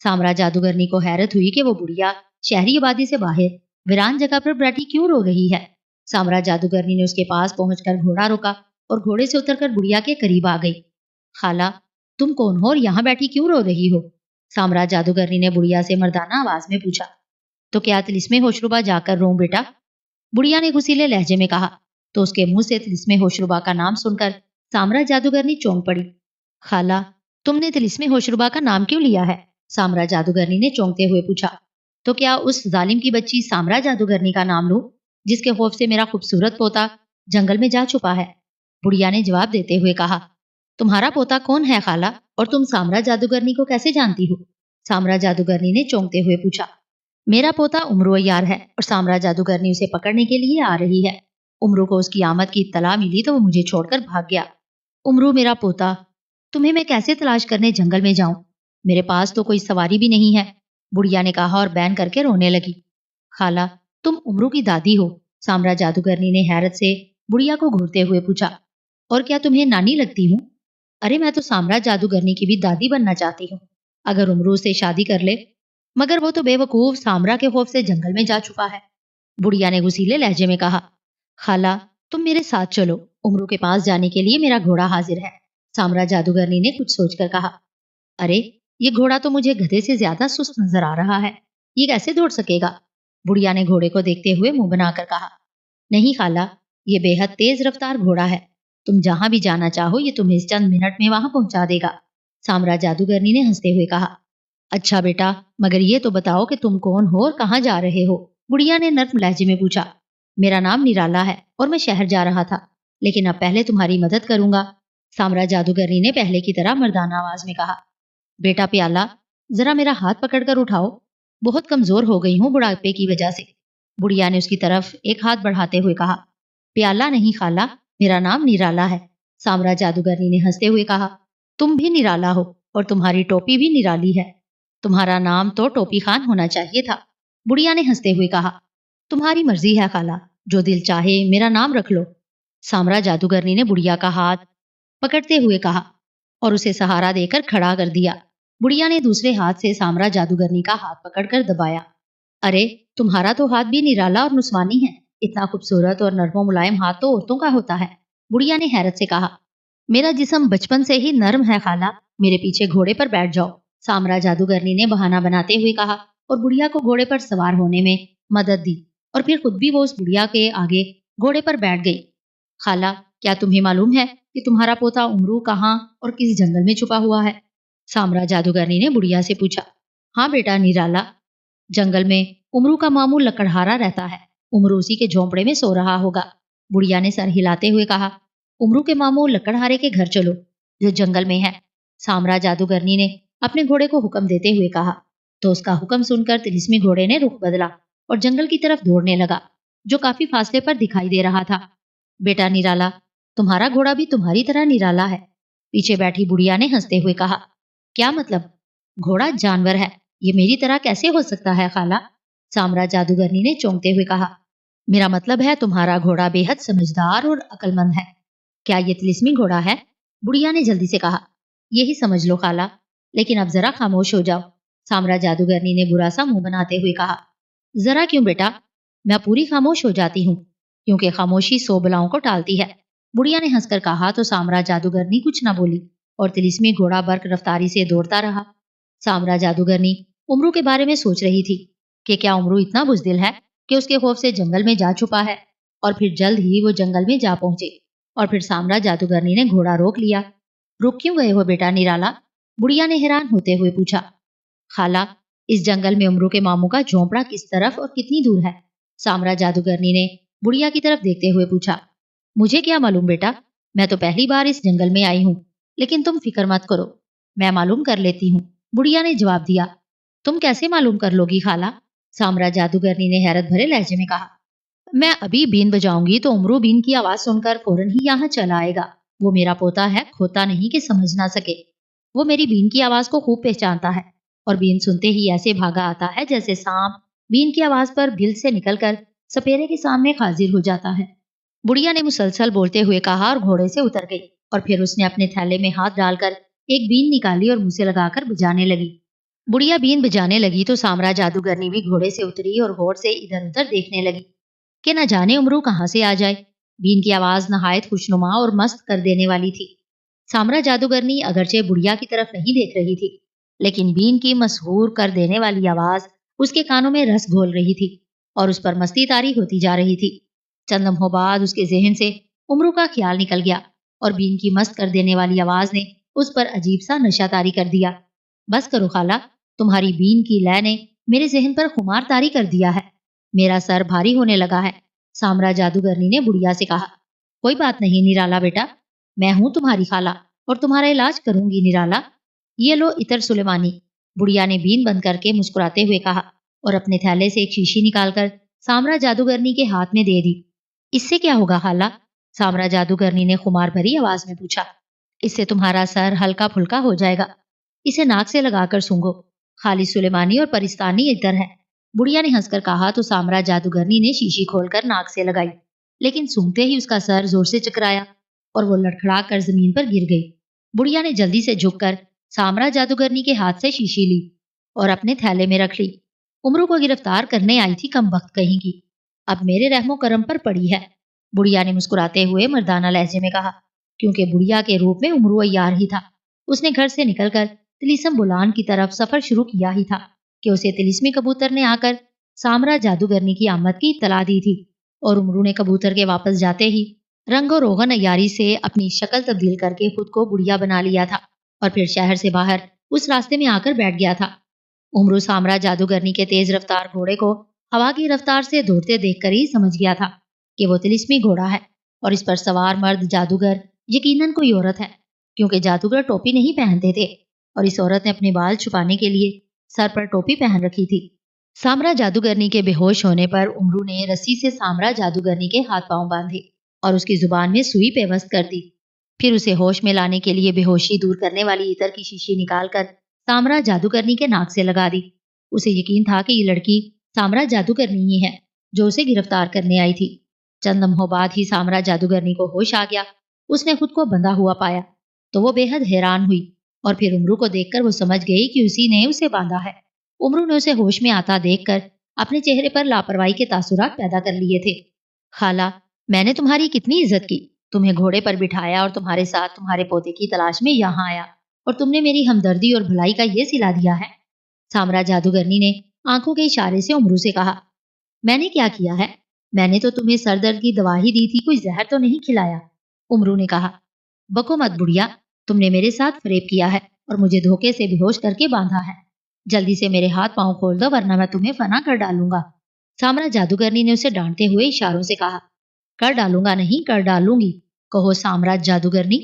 सामरा जादूगरनी को हैरत हुई कि वो बुढ़िया शहरी आबादी से बाहर वीरान जगह पर बैठी क्यों रो रही है। सामरा जादूगरनी ने उसके पास पहुंचकर घोड़ा रोका और घोड़े से उतरकर बुढ़िया के करीब आ गई। खाला, तुम कौन हो और यहाँ बैठी क्यों रो रही हो? सामरा जादूगरनी ने बुढ़िया से मर्दाना आवाज में पूछा। तो क्या तिलिस्मे होशरुबा जाकर रो बेटा? बुढ़िया ने घुसीले लहजे में कहा तो उसके मुंह से तिलिस्मे होशरुबा का नाम सुनकर सामरा जादूगरनी चौंक पड़ी। खाला, तुमने तिलिस्मे होशरुबा का नाम क्यों लिया है? सामरा जादूगरनी ने चौंकते हुए पूछा। तो क्या उस जालिम की बच्ची सामरा जादूगरनी का नाम लूं, जिसके खौफ से मेरा खूबसूरत पोता जंगल में जा छुपा है? बुढ़िया ने जवाब देते हुए कहा। तुम्हारा पोता कौन है खाला, और तुम सामरा जादूगरनी को कैसे जानती हो? सामरा जादूगरनी ने चौंकते हुए पूछा। मेरा पोता उमरू अय्यार है और सामरा जादूगरनी उसे पकड़ने के लिए आ रही है। उमरू को उसकी आमद की इत्तला मिली तो वो मुझे छोड़कर भाग गया। उमरू मेरा पोता, तुम्हें मैं कैसे तलाश करने जंगल में जाऊं? मेरे पास तो कोई सवारी भी नहीं है, बुढ़िया ने कहा और बैन करके रोने लगी। खाला, तुम उमरू की दादी हो? सामरा जादूगरनी ने हैरत से बुढ़िया को घूरते हुए पूछा। और क्या तुम्हें नानी लगती हूँ? अरे मैं तो सामरा जादूगरनी की भी दादी बनना चाहती हूँ, अगर उमरू से शादी कर ले, मगर वो तो बेवकूफ सामरा के खौफ से जंगल में जा छुपा है, बुढ़िया ने गुस्सीले लहजे में कहा। खाला, तुम मेरे साथ चलो, उमरू के पास जाने के लिए मेरा घोड़ा हाजिर है, सामरा जादूगरनी ने कुछ सोचकर कहा। अरे ये घोड़ा तो मुझे गधे से ज्यादा सुस्त नजर आ रहा है, ये कैसे दौड़ सकेगा? बुढ़िया ने घोड़े को देखते हुए मुंह बनाकर कहा। नहीं खाला, ये बेहद तेज रफ्तार घोड़ा है, तुम जहां भी जाना चाहो ये तुम्हें इस चंद मिनट में वहां पहुंचा देगा, सामरा जादूगरनी ने हंसते हुए कहा। अच्छा बेटा, मगर ये तो बताओ कि तुम कौन हो और कहाँ जा रहे हो? बुढ़िया ने नर्म लहजे में पूछा। मेरा नाम निराला है और मैं शहर जा रहा था, लेकिन अब पहले तुम्हारी मदद करूंगा, सामरा जादूगरनी ने पहले की तरह मर्दाना आवाज में कहा। बेटा प्याला, जरा मेरा हाथ पकड़कर उठाओ, बहुत कमजोर हो गई हूँ बुढ़ापे की वजह से, बुढ़िया ने उसकी तरफ एक हाथ बढ़ाते हुए कहा। प्याला नहीं खाला, मेरा नाम निराला है, सामरा जादूगरनी ने हंसते हुए कहा। तुम भी निराला हो और तुम्हारी टोपी भी निराली है। تمہارا نام تو ٹوپی خان ہونا چاہیے تھا، بڑھیا نے ہنستے ہوئے کہا۔ تمہاری مرضی ہے خالہ، جو دل چاہے میرا نام رکھ لو، سامرا جادوگرنی نے بڑھیا کا ہاتھ پکڑتے ہوئے کہا اور اسے سہارا دے کر کھڑا کر دیا۔ بڑھیا نے دوسرے ہاتھ سے سامرا جادوگرنی کا ہاتھ پکڑ کر دبایا۔ ارے تمہارا تو ہاتھ بھی نرالا اور نسوانی ہے، اتنا خوبصورت اور نرم و ملائم ہاتھ تو عورتوں کا ہوتا ہے، بڑھیا نے حیرت سے کہا۔ میرا جسم بچپن سے ہی نرم ہے خالہ، میرے پیچھے گھوڑے پر بیٹھ جاؤ، سامرا جادوگرنی نے بہانہ بناتے ہوئے کہا اور بڑھیا کو گھوڑے پر سوار ہونے میں مدد دی اور پھر خود بھی وہ اس بڑھیا کے آگے گھوڑے پر بیٹھ گئی۔ خالہ، کیا تمہیں معلوم ہے کہ تمہارا پوتا امرو کہاں اور کس جنگل میں چھپا ہوا ہے؟ سامرا جادوگرنی نے بڑھیا سے پوچھا۔ ہاں بیٹا نرالا، جنگل میں امرو کا ماموں لکڑہارا رہتا ہے، امرو اسی کے جھونپڑے میں سو رہا ہوگا، بڑھیا نے سر ہلاتے ہوئے کہا۔ امرو کے ماموں لکڑہارے کے گھر چلو، جو جنگل میں ہے، سامرا جادوگرنی نے اپنے گھوڑے کو حکم دیتے ہوئے کہا۔ تو اس کا حکم سن کر طلسمی گھوڑے نے رخ بدلا اور جنگل کی طرف دوڑنے لگا، جو کافی فاصلے پر دکھائی دے رہا تھا۔ بیٹا نرالا، تمہارا گھوڑا بھی تمہاری طرح نرالا ہے، پیچھے بیٹھی بڑھیا نے ہنستے ہوئے کہا۔ کیا مطلب؟ گھوڑا جانور ہے، یہ میری طرح کیسے ہو سکتا ہے خالہ؟ سامرا جادوگرنی نے چونکتے ہوئے کہا۔ میرا مطلب ہے تمہارا گھوڑا بے حد سمجھدار اور عقل مند ہے۔ کیا یہ طلسمی گھوڑا ہے؟ بڑھیا نے جلدی سے کہا۔ یہی سمجھ لو خالہ، لیکن اب ذرا خاموش ہو جاؤ، سامرا جادوگرنی نے برا سا منہ بناتے ہوئے کہا۔ ذرا کیوں بیٹا؟ میں پوری خاموش ہو جاتی ہوں، کیونکہ خاموشی 100 بلاؤں کو ٹالتی ہے، بڑھیا نے ہنس کر کہا تو سامرا جادوگرنی کچھ نہ بولی اور طلسمی گھوڑا برق رفتاری سے دوڑتا رہا۔ سامرا جادوگرنی امرو کے بارے میں سوچ رہی تھی کہ کیا امرو اتنا بزدل ہے کہ اس کے خوف سے جنگل میں جا چھپا ہے، اور پھر جلد ہی وہ جنگل میں جا پہنچے اور پھر سامرا جادوگرنی نے گھوڑا روک لیا۔ رک کیوں گئے ہو بیٹا نرالا؟ بڑھیا نے حیران ہوتے ہوئے پوچھا۔ خالہ، اس جنگل میں امرو کے ماموں کا جھونپڑا کس طرف اور کتنی دور ہے؟ سامرا جادوگرنی نے بڑھیا کی طرف دیکھتے ہوئے پوچھا۔ مجھے کیا معلوم بیٹا، میں تو پہلی بار اس جنگل میں آئی ہوں، لیکن تم فکر مت کرو، میں معلوم کر لیتی ہوں، بڑھیا نے جواب دیا۔ تم کیسے معلوم کر لو گی خالہ؟ سامرا جادوگرنی نے حیرت بھرے لہجے میں کہا۔ میں ابھی بین بجاؤں گی تو امرو بین کی آواز سن کر فوراً ہی یہاں چلا آئے گا، وہ میرا پوتا ہے، کھوتا نہیں کہ سمجھ نہ سکے، وہ میری بین کی آواز کو خوب پہچانتا ہے اور بین سنتے ہی ایسے بھاگا آتا ہے جیسے سانپ بین کی آواز پر بل سے نکل کر سپیرے کے سامنے حاضر ہو جاتا ہے، بڑھیا نے مسلسل بولتے ہوئے کہا اور گھوڑے سے اتر گئی اور پھر اس نے اپنے تھیلے میں ہاتھ ڈال کر ایک بین نکالی اور منہ سے لگا کر بجانے لگی۔ بڑھیا بین بجانے لگی تو سامرا جادوگرنی بھی گھوڑے سے اتری اور غور سے ادھر ادھر دیکھنے لگی کہ نہ جانے امرو کہاں سے آ جائے۔ بین کی آواز نہایت خوشنما اور مست کر دینے والی تھی۔ سامرا جادوگرنی اگرچہ بڑھیا کی طرف نہیں دیکھ رہی تھی، لیکن بین کی مسحور کر دینے والی آواز اس کے کانوں میں رس گھول رہی تھی اور اس پر مستی طاری ہوتی جا رہی تھی۔ چند لمحوں بعد اس کے ذہن سے امرو کا خیال نکل گیا اور بین کی مست کر دینے والی آواز نے اس پر عجیب سا نشہ طاری کر دیا۔ بس کرو خالہ، تمہاری بین کی لے نے میرے ذہن پر خمار طاری کر دیا ہے، میرا سر بھاری ہونے لگا ہے، سامرا جادوگرنی نے بڑھیا سے کہا۔ کوئی بات نہیں نرالا بیٹا، میں ہوں تمہاری خالہ اور تمہارا علاج کروں گی نرالا، یہ لو عطر سلیمانی، بڑھیا نے بین بند کر کے مسکراتے ہوئے کہا اور اپنے تھیلے سے ایک شیشی نکال کر سامرا جادوگرنی کے ہاتھ میں دے دی۔ اس سے کیا ہوگا خالہ؟ سامرا جادوگرنی نے خمار بھری آواز میں پوچھا۔ اس سے تمہارا سر ہلکا پھلکا ہو جائے گا، اسے ناک سے لگا کر سونگو، خالص سلیمانی اور پرستانی عطر ہے، بڑھیا نے ہنس کر کہا تو سامرا جادوگرنی نے شیشی کھول کر ناک سے لگائی، لیکن سونگتے ہی اس کا سر زور سے چکرایا اور وہ لڑکھڑا کر زمین پر گر گئی۔ بڑھیا نے جلدی سے جھک کر سامرا جادوگرنی کے ہاتھ سے شیشی لی اور اپنے تھیلے میں رکھ لی۔ امرو کو گرفتار کرنے آئی تھی کم بخت کہیں کی، اب میرے رحم و کرم پر پڑی ہے، بڑھیا نے مسکراتے ہوئے مردانہ لہجے میں کہا، کیونکہ بڑھیا کے روپ میں امرو عیار ہی تھا۔ اس نے گھر سے نکل کر طلیسم بلان کی طرف سفر شروع کیا ہی تھا کہ اسے طلسمی کبوتر نے آ کر سامرا جادوگرنی کی آمد کی اطلاع دی تھی، اور امرو نے کبوتر کے واپس جاتے ہی رنگ و روغن عیاری سے اپنی شکل تبدیل کر کے خود کو بڑھیا بنا لیا تھا اور پھر شہر سے باہر اس راستے میں آ کر بیٹھ گیا تھا۔ امرو سامرا جادوگرنی کے تیز رفتار گھوڑے کو ہوا کی رفتار سے دوڑتے دیکھ کر ہی سمجھ گیا تھا کہ وہ طلسمی گھوڑا ہے اور اس پر سوار مرد جادوگر یقیناً کوئی عورت ہے، کیونکہ جادوگر ٹوپی نہیں پہنتے تھے اور اس عورت نے اپنے بال چھپانے کے لیے سر پر ٹوپی پہن رکھی تھی۔ سامرا جادوگرنی کے بے ہوش ہونے پر امرو نے رسی سے سامرا جادوگرنی کے ہاتھ پاؤں باندھے اور اس کی زبان میں سوئی پیوست کر دی، پھر اسے ہوش میں لانے کے لیے بے ہوشی دور کرنے والی عطر کی شیشی نکال کر سامرا جادوگرنی کے ناک سے لگا دی۔ اسے یقین تھا کہ یہ لڑکی سامرا جادوگرنی ہی ہے جو اسے گرفتار کرنے آئی تھی۔ چند لمحوں بعد ہی سامرا جادوگرنی کو ہوش آ گیا۔ اس نے خود کو بندھا ہوا پایا تو وہ بے حد حیران ہوئی، اور پھر امرو کو دیکھ کر وہ سمجھ گئی کہ اسی نے اسے باندھا ہے۔ امرو نے اسے ہوش میں آتا دیکھ کر اپنے چہرے پر لاپرواہی کے تاثرات پیدا کر لیے تھے۔ خالہ، میں نے تمہاری کتنی عزت کی، تمہیں گھوڑے پر بٹھایا اور تمہارے ساتھ تمہارے پوتے کی تلاش میں یہاں آیا، اور تم نے میری ہمدردی اور بھلائی کا یہ صلہ دیا ہے۔ سامرا جادوگرنی نے آنکھوں کے اشارے سے امرو سے کہا، میں نے کیا کیا ہے؟ میں نے تو تمہیں سر درد کی دوا ہی دی تھی، کوئی زہر تو نہیں کھلایا۔ امرو نے کہا، بکو مت بڑھیا، تم نے میرے ساتھ فریب کیا ہے اور مجھے دھوکے سے بے ہوش کر کے باندھا ہے۔ جلدی سے میرے ہاتھ پاؤں کھول دو ورنہ میں تمہیں فنا کر ڈالوں گا۔ سامرا جادوگرنی نے اسے ڈانٹتے ہوئے اشاروں سے کہا، کر ڈالوں گا نہیں، کر ڈالوں گی، کہو سامرا جادوگرنی۔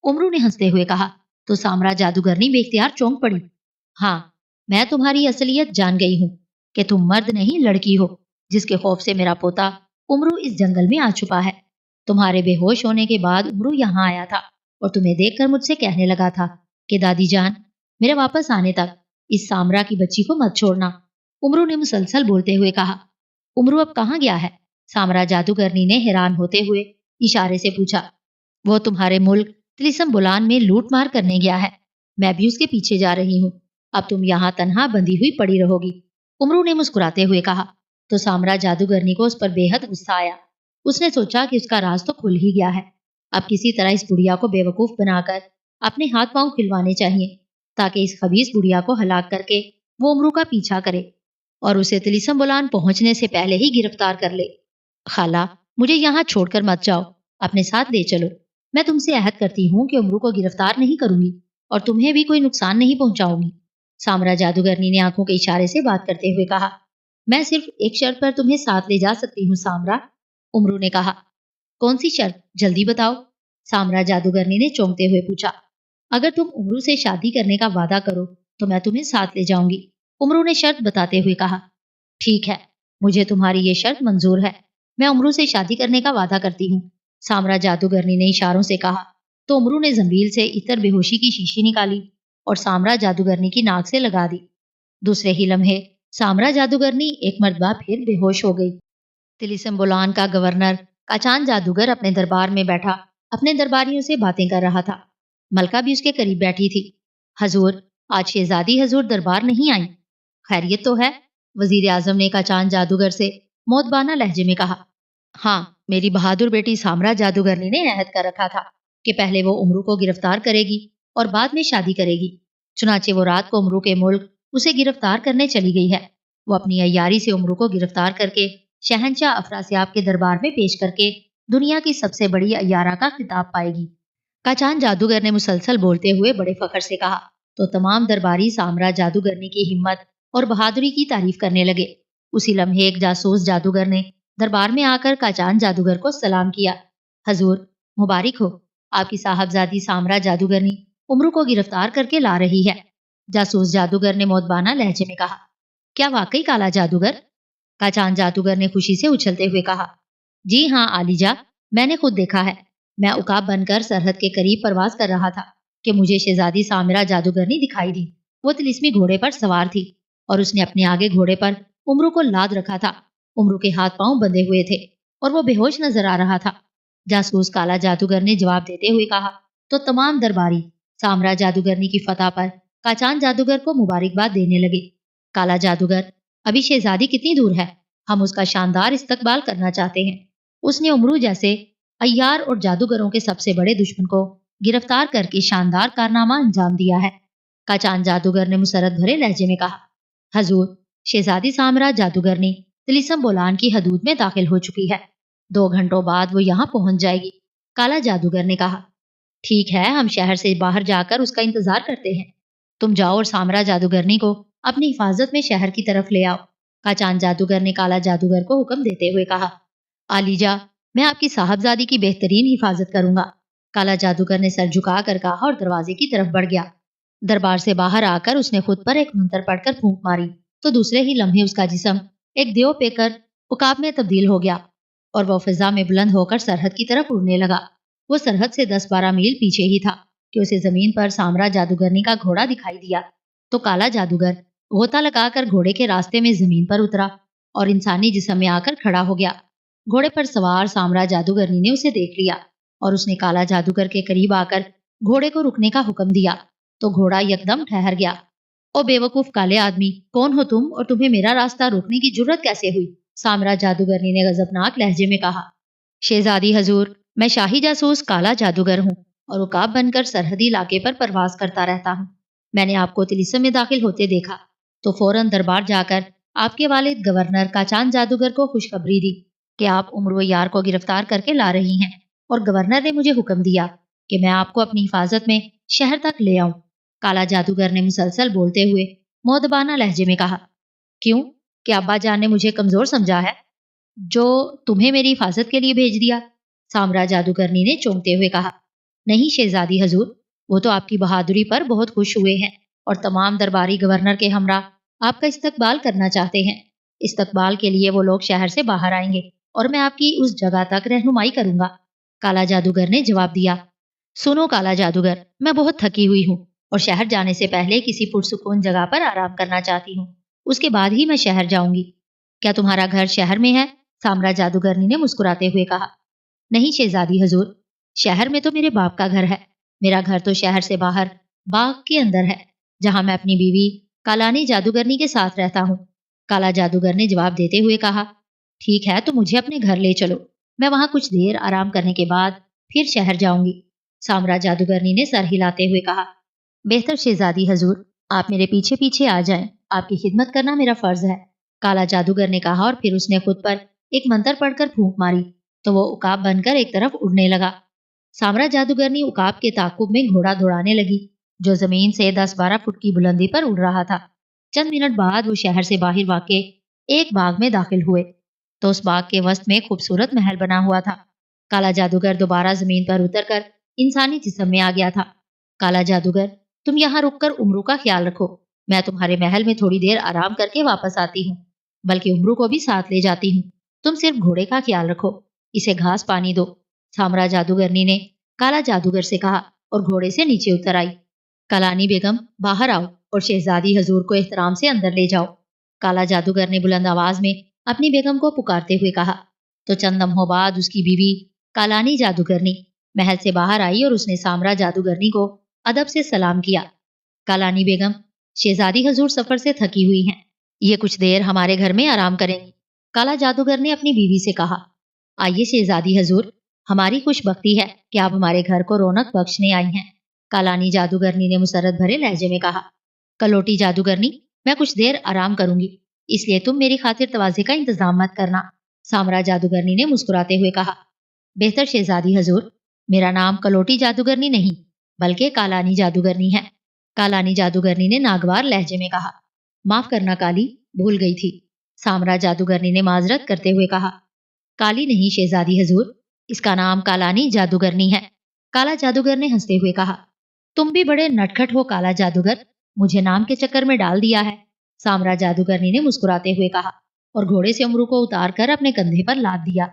امرو نے ہنستے ہوئے کہا تو سامرا جادوگرنی بے اختیار چونک پڑی۔ ہاں، میں تمہاری اصلیت جان گئی ہوں کہ تم مرد نہیں لڑکی ہو، جس کے خوف سے میرا پوتا امرو اس جنگل میں آ چھپا ہے۔ تمہارے بے ہوش ہونے کے بعد امرو یہاں آیا تھا اور تمہیں دیکھ کر مجھ سے کہنے لگا تھا کہ دادی جان، میرے واپس آنے تک اس سامرا کی بچی کو مت چھوڑنا۔ امرو نے مسلسل بولتے ہوئے کہا۔ امرو اب کہاں گیا ہے؟ سامرا جادوگرنی نے حیران ہوتے ہوئے اشارے سے پوچھا۔ وہ تمہارے ملک طلسم بولان میں لوٹ مار کرنے گیا ہے، میں بھی اس کے پیچھے جا رہی ہوں، اب تم یہاں تنہا بندھی ہوئی پڑی رہو گی۔ امرو نے مسکراتے ہوئے کہا تو سامرا جادوگرنی کو اس پر بے حد غصہ آیا۔ اس نے سوچا کہ اس کا راز تو کھل ہی گیا ہے، اب کسی طرح اس بڑھیا کو بے وقوف بنا کر اپنے ہاتھ پاؤں کھلوانے چاہیے تاکہ اس خبیث بڑھیا کو ہلاک کر کے وہ امرو کا پیچھا کرے اور اسے طلسم بولان پہنچنے سے پہلے ہی گرفتار کر لے۔ خالہ، مجھے یہاں چھوڑ کر مت جاؤ، اپنے ساتھ لے چلو۔ میں تم سے عہد کرتی ہوں کہ امرو کو گرفتار نہیں کروں گی اور تمہیں بھی کوئی نقصان نہیں پہنچاؤں گی۔ سامرا جادوگرنی نے آنکھوں کے اشارے سے بات کرتے ہوئے کہا، میں صرف ایک شرط پر تمہیں ساتھ لے جا سکتی ہوں سامرا۔ امرو نے کہا، کون سی شرط؟ جلدی بتاؤ۔ سامرا جادوگرنی نے چونکتے ہوئے پوچھا۔ اگر تم امرو سے شادی کرنے کا وعدہ کرو تو میں تمہیں ساتھ لے جاؤں گی۔ امرو نے شرط بتاتے ہوئے کہا، ٹھیک ہے، مجھے تمہاری یہ شرط منظور ہے، میں امرو سے شادی کرنے کا وعدہ کرتی ہوں۔ سامرا جادوگرنی نے اشاروں سے کہا تو امرو نے زنبیل سے عطر بے ہوشی کی شیشی نکالی اور سامرا جادوگرنی کی ناک سے لگا دی۔ دوسرے ہی لمحے سامرا جادوگرنی ایک مرتبہ پھر بے ہوش ہو گئی۔ طلسم بولان کا گورنر کاچان جادوگر اپنے دربار میں بیٹھا اپنے درباریوں سے باتیں کر رہا تھا۔ ملکہ بھی اس کے قریب بیٹھی تھی۔ حضور، آج شہزادی حضور دربار نہیں آئی؟ خیریت تو ہے؟ وزیر اعظم نے کاچان جادوگر سے مودبانہ لہجے میں کہا۔ ہاں، میری بہادر بیٹی سامرا جادوگرنی نے عہد کر رکھا تھا کہ پہلے وہ امرو کو گرفتار کرے گی اور بعد میں شادی کرے گی۔ چنانچہ وہ رات کو امرو کے ملک اسے گرفتار کرنے چلی گئی ہے۔ وہ اپنی عیاری سے امرو کو گرفتار کر کے شہنشاہ افراسیاب کے دربار میں پیش کر کے دنیا کی سب سے بڑی عیارہ کا خطاب پائے گی۔ کاچان جادوگر نے مسلسل بولتے ہوئے بڑے فخر سے کہا تو تمام درباری سامرا جادوگرنی کی ہمت اور بہادری کی تعریف کرنے لگے۔ اسی لمحے ایک جاسوس جادوگر نے دربار میں آ کر کاچان جادوگر کو سلام کیا۔ حضور، مبارک ہو، آپ کی صاحبزادی سامرا جادوگرنی امرو کو گرفتار کر کے لا رہی ہے۔ جاسوس جادوگر نے مودبانہ لہجے میں کہا، کیا واقعی کالا جادوگر؟ کاچان جادوگر نے خوشی سے اچھلتے ہوئے کہا، جی ہاں عالیجا، میں نے خود دیکھا ہے۔ میں عقاب بن کر سرحد کے قریب پرواز کر رہا تھا کہ مجھے شہزادی سامرا جادوگرنی دکھائی دی۔ وہ طلسمی گھوڑے پر سوار تھی اور اس نے اپنے آگے گھوڑے پر امرو کو لاد رکھا تھا۔ امرو کے ہاتھ پاؤں بندھے ہوئے تھے اور وہ بے ہوش نظر آ رہا تھا۔ جاسوس کالا جادوگر نے جواب دیتے ہوئے کہا تو تمام درباری سامرا جادوگرنی کی فتح پر کاچان جادوگر کو مبارکباد دینے لگے۔ کالا جادوگر، ابھی شہزادی کتنی دور ہے؟ ہم اس کا شاندار استقبال کرنا چاہتے ہیں۔ اس نے امرو جیسے عیار اور جادوگروں کے سب سے بڑے دشمن کو گرفتار کر کے شاندار کارنامہ انجام دیا ہے۔ کاچان جادوگر نے مسرت بھرے لہجے میں کہا، حضور، شہزادی سامرا جادوگرنی طلسم بولان کی حدود میں داخل ہو چکی ہے، 2 گھنٹوں بعد وہ یہاں پہنچ جائے گی۔ کالا جادوگر نے کہا، ٹھیک ہے، ہم شہر سے باہر جا کر اس کا انتظار کرتے ہیں۔ تم جاؤ اور سامرا جادوگرنی کو اپنی حفاظت میں شہر کی طرف لے آؤ۔ کاچان جادوگر نے کالا جادوگر کو حکم دیتے ہوئے کہا، عالیجا، میں آپ کی صاحبزادی کی بہترین حفاظت کروں گا۔ کالا جادوگر نے سر جھکا کر کہا اور دروازے کی طرف بڑھ گیا۔ دربار سے باہر آ کر اس نے خود پر ایک منتر پڑھ کر پھونک ماری تو دوسرے ہی لمحے اس کا جسم ایک دیو پیکر عقاب میں تبدیل ہو گیا اور وہ فضا میں بلند ہو کر سرحد کی طرف اڑنے لگا۔ وہ سرحد سے 10-12 میل پیچھے ہی تھا کہ اسے زمین پر سامرا جادوگرنی کا گھوڑا دکھائی دیا۔ तो काला जादूगर गोता लगाकर घोड़े के रास्ते में जमीन पर उतरा और इंसानी जिस्म में आकर खड़ा हो गया। घोड़े पर सवार सामरा जादूगरनी ने उसे देख लिया और उसने काला जादूगर के करीब आकर घोड़े को रुकने का हुक्म दिया तो घोड़ा यकदम ठहर गया। ओ बेवकूफ काले आदमी, कौन हो तुम और तुम्हें मेरा रास्ता रोकने की जुर्रत कैसे हुई? सामरा जादूगरनी ने गजबनाक लहजे में कहा। शहजादी हजूर, मैं शाही जासूस काला जादूगर हूँ और उकाब बनकर सरहदी इलाके पर परवाज करता रहता हूँ। मैंने आपको तिलिस्म में दाखिल होते देखा तो फौरन दरबार जाकर आपके वालिद गवर्नर काचान जादूगर को खुशखबरी दी कि आप उम्र यार को गिरफ्तार करके ला रही हैं और गवर्नर ने मुझे हुक्म दिया कि मैं आपको अपनी हिफाजत में शहर तक ले आऊं। काला जादूगर ने मुसलसल बोलते हुए मोदबाना लहजे में कहा। क्यों? क्या अब्बा जान ने मुझे कमजोर समझा है जो तुम्हें मेरी हिफाजत के लिए भेज दिया? सामरा जादूगरनी ने चौंकते हुए कहा। नहीं शहजादी हजूर, वो तो आपकी बहादुरी पर बहुत खुश हुए हैं और तमाम दरबारी गवर्नर के हमरा आपका इस्तकबाल करना चाहते हैं। इस्तकबाल के लिए वो लोग शहर से बाहर आएंगे और मैं आपकी उस जगह तक रहनुमाई करूंगा। काला जादूगर ने जवाब दिया। सुनो काला जादूगर, मैं बहुत थकी हुई हूँ और शहर जाने से पहले किसी पुरसुकून जगह पर आराम करना चाहती हूँ। उसके बाद ही मैं शहर जाऊंगी। क्या तुम्हारा घर शहर में है? सामरा जादूगरनी ने मुस्कुराते हुए कहा। नहीं शहजादी हजूर, शहर में तो मेरे बाप का घर है। मेरा घर तो शहर से बाहर बाग के अंदर है जहां मैं अपनी बीवी कालानी जादूगरनी के साथ रहता हूँ। काला जादूगर ने जवाब देते हुए कहा। ठीक है, तो मुझे अपने घर ले चलो। मैं वहां कुछ देर आराम करने के बाद फिर शहर जाऊंगी। सामरा जादूगरनी ने सर हिलाते हुए कहा। बेहतर शहजादी हजूर, आप मेरे पीछे पीछे आ जाएं। आपकी खिदमत करना मेरा फर्ज है। काला जादूगर ने कहा और फिर उसने खुद पर एक मंत्र पढ़कर फूंक मारी तो वो उकाब बनकर एक तरफ उड़ने लगा। सामरा जादूगरनी उकाब के ताकुब में घोड़ा दौड़ाने लगी जो जमीन से 10-12 फुट की बुलंदी पर उड़ रहा था। चंद मिनट बाद वो शहर से बाहर वाक़े एक बाग में दाखिल हुए तो उस बाग के वस्त में खूबसूरत महल बना हुआ था। काला जादूगर दोबारा जमीन पर उतरकर इंसानी जिस्म में आ गया था। काला जादूगर, तुम यहाँ रुककर उम्रू का ख्याल रखो। मैं तुम्हारे महल में थोड़ी देर आराम करके वापस आती हूँ, बल्कि उम्रू को भी साथ ले जाती हूँ। तुम सिर्फ घोड़े का ख्याल रखो, इसे घास पानी दो। सामरा जादूगरनी ने काला जादूगर से कहा और घोड़े से नीचे उतर आई। कलानी बेगम, बाहर आओ और शहजादी हजूर को एहतराम से अंदर ले जाओ। काला जादूगर ने बुलंद आवाज में अपनी बेगम को पुकारते हुए कहा तो चंद लम्हों बाद उसकी बीवी कालानी जादूगरनी महल से बाहर आई और उसने सामरा जादूगरनी को अदब से सलाम किया। कालानी बेगम, शहजादी हजूर सफर से थकी हुई हैं, ये कुछ देर हमारे घर में आराम करेंगी। काला जादूगर ने अपनी बीवी से कहा। आइए शहजादी हजूर, हमारी खुशबख्ती है कि आप हमारे घर को रौनक बख्शने आई हैं। कालानी जादूगरनी ने मुसरत भरे लहजे में कहा। कलोटी जादूगरनी, मैं कुछ देर आराम करूंगी, इसलिए तुम मेरी खातिर तवाज़े का इंतजाम मत करना। सामरा जादूगरनी ने मुस्कुराते हुए कहा। बेहतर शहजादी हजूर, मेरा नाम कलोटी जादूगरनी नहीं बल्कि कालानी जादूगरनी है। कालानी जादूगरनी ने नागवार लहजे में कहा। माफ करना काली, भूल गई थी। सामरा जादूगरनी ने माजरत करते हुए कहा। काली नहीं शहजादी हजूर, इसका नाम कालानी जादूगरनी है। काला जादूगर ने हंसते हुए कहा। तुम भी बड़े नटखट हो काला जादूगर, मुझे नाम के चक्कर में डाल दिया है। सामरा जादूगरनी ने मुस्कुराते हुए कहा और घोड़े से उमरू को उतार कर अपने कंधे पर लाद दिया।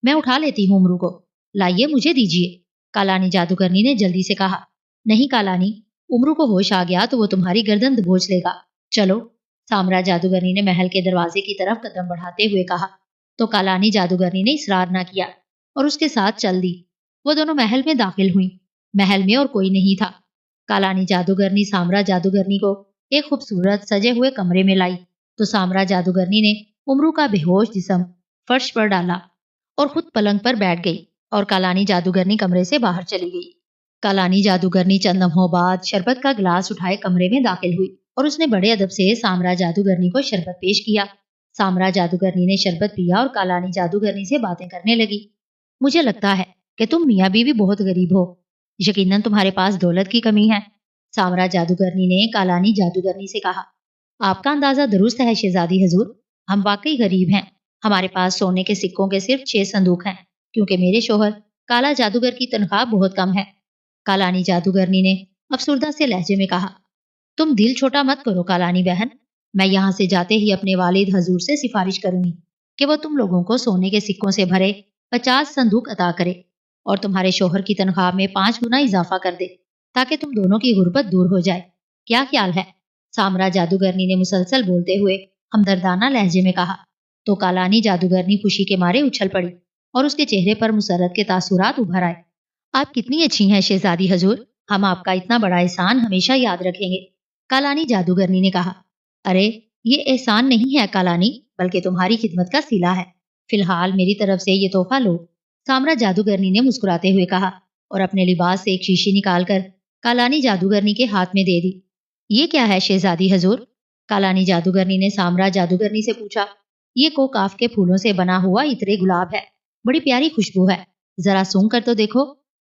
मैं उठा लेती हूँ उमरू को, लाइए मुझे दीजिए। कालानी जादूगरनी ने जल्दी से कहा। नहीं कालानी, उमरू को होश आ गया तो वो तुम्हारी गर्दन दबोच लेगा। चलो। सामरा जादूगरनी ने महल के दरवाजे की तरफ कदम बढ़ाते हुए कहा तो कालानी जादूगरनी ने इसरार न किया और उसके साथ चल दी। वो दोनों महल में दाखिल हुई। महल में और कोई नहीं था। कालानी जादूगरनी सामरा जादूगरनी को एक खूबसूरत सजे हुए कमरे में लाई तो सामरा जादूगरनी ने उमरू का बेहोश जिस्म फर्श पर डाला और खुद पलंग पर बैठ गई और कालानी जादूगरनी कमरे से बाहर चली गई। कालानी जादूगरनी चंद लम्हों बाद शरबत का गिलास उठाए कमरे में दाखिल हुई और उसने बड़े अदब से सामरा जादूगरनी को शरबत पेश किया। सामरा जादूगरनी ने शरबत पिया और कालानी जादूगरनी से बातें करने लगी। मुझे लगता है कि तुम मियाँ बीवी बहुत गरीब हो, यकीनन तुम्हारे पास दौलत की कमी है। सामरा जादूगरनी ने कालानी जादूगरनी से कहा। आपका अंदाजा दुरुस्त है शहजादी हजूर, हम वाकई गरीब हैं। हमारे पास सोने के सिक्कों के सिर्फ 6 संदूक हैं क्योंकि मेरे शोहर काला जादूगर की तनख्वाह बहुत कम है। कालानी जादूगरनी ने अफसुर्दा से लहजे में कहा। तुम दिल छोटा मत करो कालानी बहन, मैं यहाँ से जाते ही अपने वालिद हजूर से सिफारिश करूंगी कि वो तुम लोगों को सोने के सिक्कों से भरे 50 संदूक अता करे और तुम्हारे शोहर की तनख्वाह में 5 गुना इजाफा कर दे ताकि तुम दोनों की गुर्बत दूर हो जाए। क्या ख्याल है? सामरा जादूगरनी ने मुसलसल बोलते हुए हमदर्दाना लहजे में कहा। तो कालानी जादूगरनी खुशी के मारे उछल पड़ी और उसके चेहरे पर मुसर्रत के तासुरात उभर आए। आप कितनी अच्छी हैं शहजादी हजूर, हम आपका इतना बड़ा एहसान हमेशा याद रखेंगे, कालानी जादूगरनी ने कहा। अरे ये एहसान नहीं है कालानी, बल्कि तुम्हारी खिदमत का सिला है। फिलहाल मेरी तरफ से ये तोहफा लो, सामरा जादूगरनी ने मुस्कुराते हुए कहा और अपने लिबास से एक शीशी निकालकर कालानी जादूगरनी के हाथ में दे दी। ये क्या है शहजादी हजूर, कालानी जादूगरनी ने सामरा जादूगरनी से पूछा। ये कोकाफ के फूलों से बना हुआ इतरे गुलाब है, बड़ी प्यारी खुशबू है, जरा सूंघ कर तो देखो।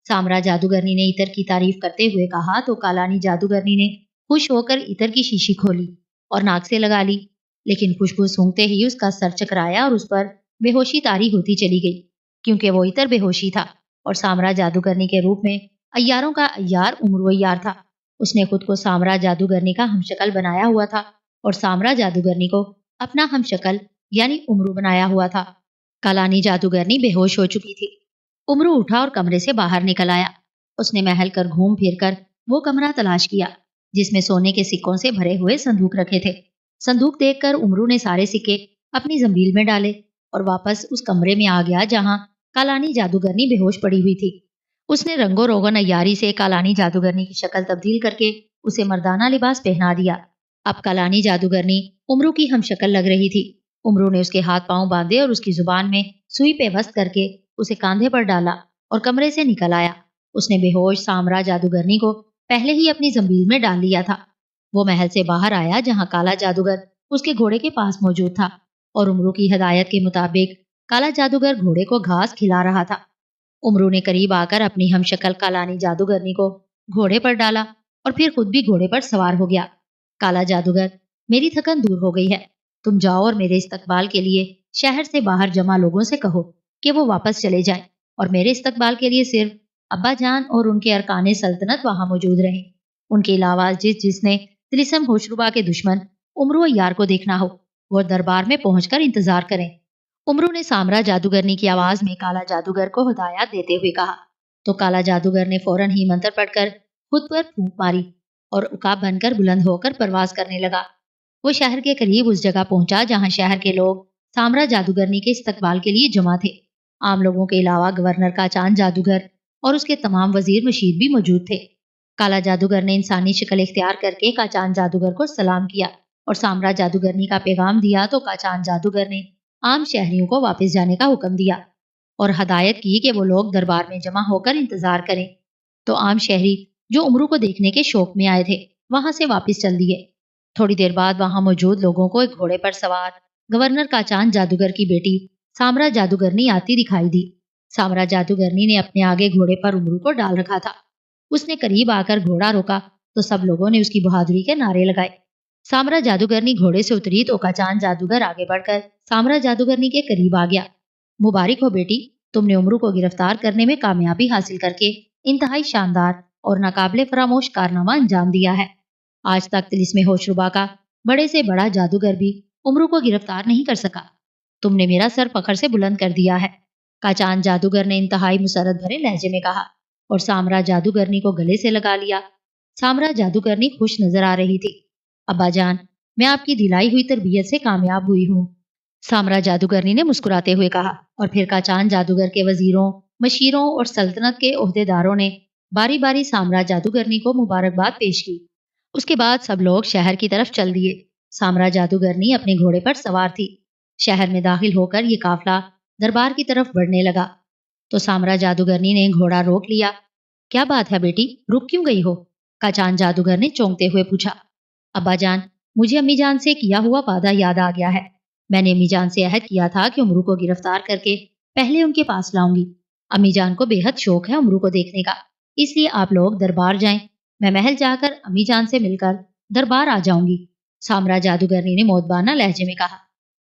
सामरा जादूगरनी ने इतर की तारीफ करते हुए कहा तो कालानी जादूगरनी ने खुश होकर इतर की शीशी खोली और नाक से लगा ली, लेकिन खुशबू सूंघते ही उसका सर चकराया और उस पर बेहोशी तारी होती चली गई, क्योंकि वो इतर बेहोशी था और सामरा जादूगरनी के रूप में अय्यारों का अय्यार उम्र अय्यार था। उसने खुद को सामरा जादूगरनी का हमशक्ल बनाया हुआ था और सामरा जादूगरनी को अपना हमशक्ल यानी उम्रू बनाया हुआ था। कालानी जादूगरनी बेहोश हो चुकी थी। उमरू उठा और कमरे से बाहर निकल आया। उसने महल कर घूम फिर कर वो कमरा तलाश किया जिसमें सोने के सिक्कों से भरे हुए संदूक रखे थे। संदूक देखकर उमरू ने सारे सिक्के अपनी जंबील में डाले और वापस उस कमरे में आ गया जहां कालानी जादूगरनी बेहोश पड़ी हुई थी। उसने रंगो रोगन अय्यारी से कालानी जादूगरनी की शक्ल तब्दील करके उसे मर्दाना लिबास पहना दिया। अब कालानी जादूगरनी उमरू की हमशक्ल लग रही थी। उमरू ने उसके हाथ पांव बांधे और उसकी जुबान में सुई पेवस्त करके उसे कांधे पर डाला और कमरे से निकल आया। उसने बेहोश सामरा जादूगरनी को पहले ही अपनी जंबील में डाल लिया था। वो महल से बाहर आया जहां काला जादूगर उसके घोड़े के पास मौजूद था और उमरू की हदायत के मुताबिक काला जादूगर घोड़े को घास खिला रहा था। उमरू ने करीब आकर अपनी हमशक्ल कालानी जादूगरनी को घोड़े पर डाला और फिर खुद भी घोड़े पर सवार हो गया। काला जादूगर, मेरी थकन दूर हो गई है, तुम जाओ और मेरे इस्तकबाल के लिए शहर से बाहर जमा लोगों से कहो कि वो वापस चले जाएं और मेरे इस्तकबाल के लिए सिर्फ अब्बा जान और उनके अरकाने सल्तनत वहां मौजूद रहें। उनके अलावा जिसने तिलिस्म होशरुबा के दुश्मन उमरू अय्यार को देखना हो वो दरबार में पहुंचकर इंतजार करें। उमरू ने सामरा जादूगरनी की आवाज में काला जादूगर को हिदायत देते हुए कहा तो काला जादूगर ने फौरन ही मंत्र पढ़कर खुद पर फूंक मारी और उकाब बनकर बुलंद होकर परवाज करने लगा। वो शहर के करीब उस जगह पहुंचा जहां शहर के लोग सामरा जादूगरनी के इस्तकबाल के लिए जमा थे। आम लोगों के अलावा गवर्नर का चांद जादूगर और उसके तमाम वजीर मशीद भी मौजूद थे। काला जादूगर ने इंसानी शक्ल इख्तियार करके काचान जादूगर को सलाम किया और सामरा जादूगरनी का पैगाम दिया तो काचान जादूगर ने आम शहरियों को वापस जाने का हुक्म दिया और हदायत की कि वो लोग दरबार में जमा होकर इंतजार करें। तो आम शहरी जो उमरू को देखने के शौक में आए थे वहां से वापस चल दिए। थोड़ी देर बाद वहां मौजूद लोगों को एक घोड़े पर सवार गवर्नर काचान जादूगर की बेटी सामरा जादूगरनी आती दिखाई दी। सामरा जादूगरनी ने अपने आगे घोड़े पर उमरू को डाल रखा था। उसने करीब आकर घोड़ा रोका तो सब लोगों ने उसकी बहादुरी के नारे लगाए। सामरा जादूगरनी घोड़े से उतरी तो काचान जादूगर आगे बढ़कर सामरा जादूगरनी के करीब आ गया। मुबारक हो बेटी, तुमने उमरू को गिरफ्तार करने में कामयाबी हासिल करके इंतहाई शानदार और नाकाबिले फरामोश कारनामा अंजाम दिया है। आज तक तिलिस्मे होशरुबा का बड़े से बड़ा जादूगर भी उमरू को गिरफ्तार नहीं कर सका। तुमने मेरा सर फखर से बुलंद कर दिया है, काचान जादूगर ने इंतहाई मुसरत भरे लहजे में कहा और सामरा जादूगरनी को गले से लगा लिया। सामरा जादूगरनी खुश नजर आ रही थी। अब्बा जान, मैं आपकी दिलाई हुई तरबियत से कामयाब हुई हूँ, सामरा जादूगरनी ने मुस्कुराते हुए कहा और फिर काचान जादूगर के वजीरों, मशीरों और सल्तनत के ओहदेदारों ने बारी बारी सामरा जादूगरनी को मुबारकबाद पेश की। उसके बाद सब लोग शहर की तरफ चल दिए। सामरा जादूगरनी अपने घोड़े पर सवार थी। शहर में दाखिल होकर ये काफला दरबार की तरफ बढ़ने लगा तो सामरा जादूगरनी ने घोड़ा रोक लिया। क्या बात है बेटी, रुक क्यों गई हो, काचान जादूगर ने चौंकते हुए पूछा। अब्बा जान, मुझे अम्मी जान से किया हुआ वादा याद आ गया है। मैंने अम्मी जान से अहद किया था कि उमरू को गिरफ्तार करके पहले उनके पास लाऊंगी। अम्मी जान को बेहद शौक है उमरू को देखने का, इसलिए आप लोग दरबार जाएं। मैं महल जाकर अम्मी जान से मिलकर दरबार आ जाऊंगी, सामरा जादूगरनी ने मोदबाना लहजे में कहा।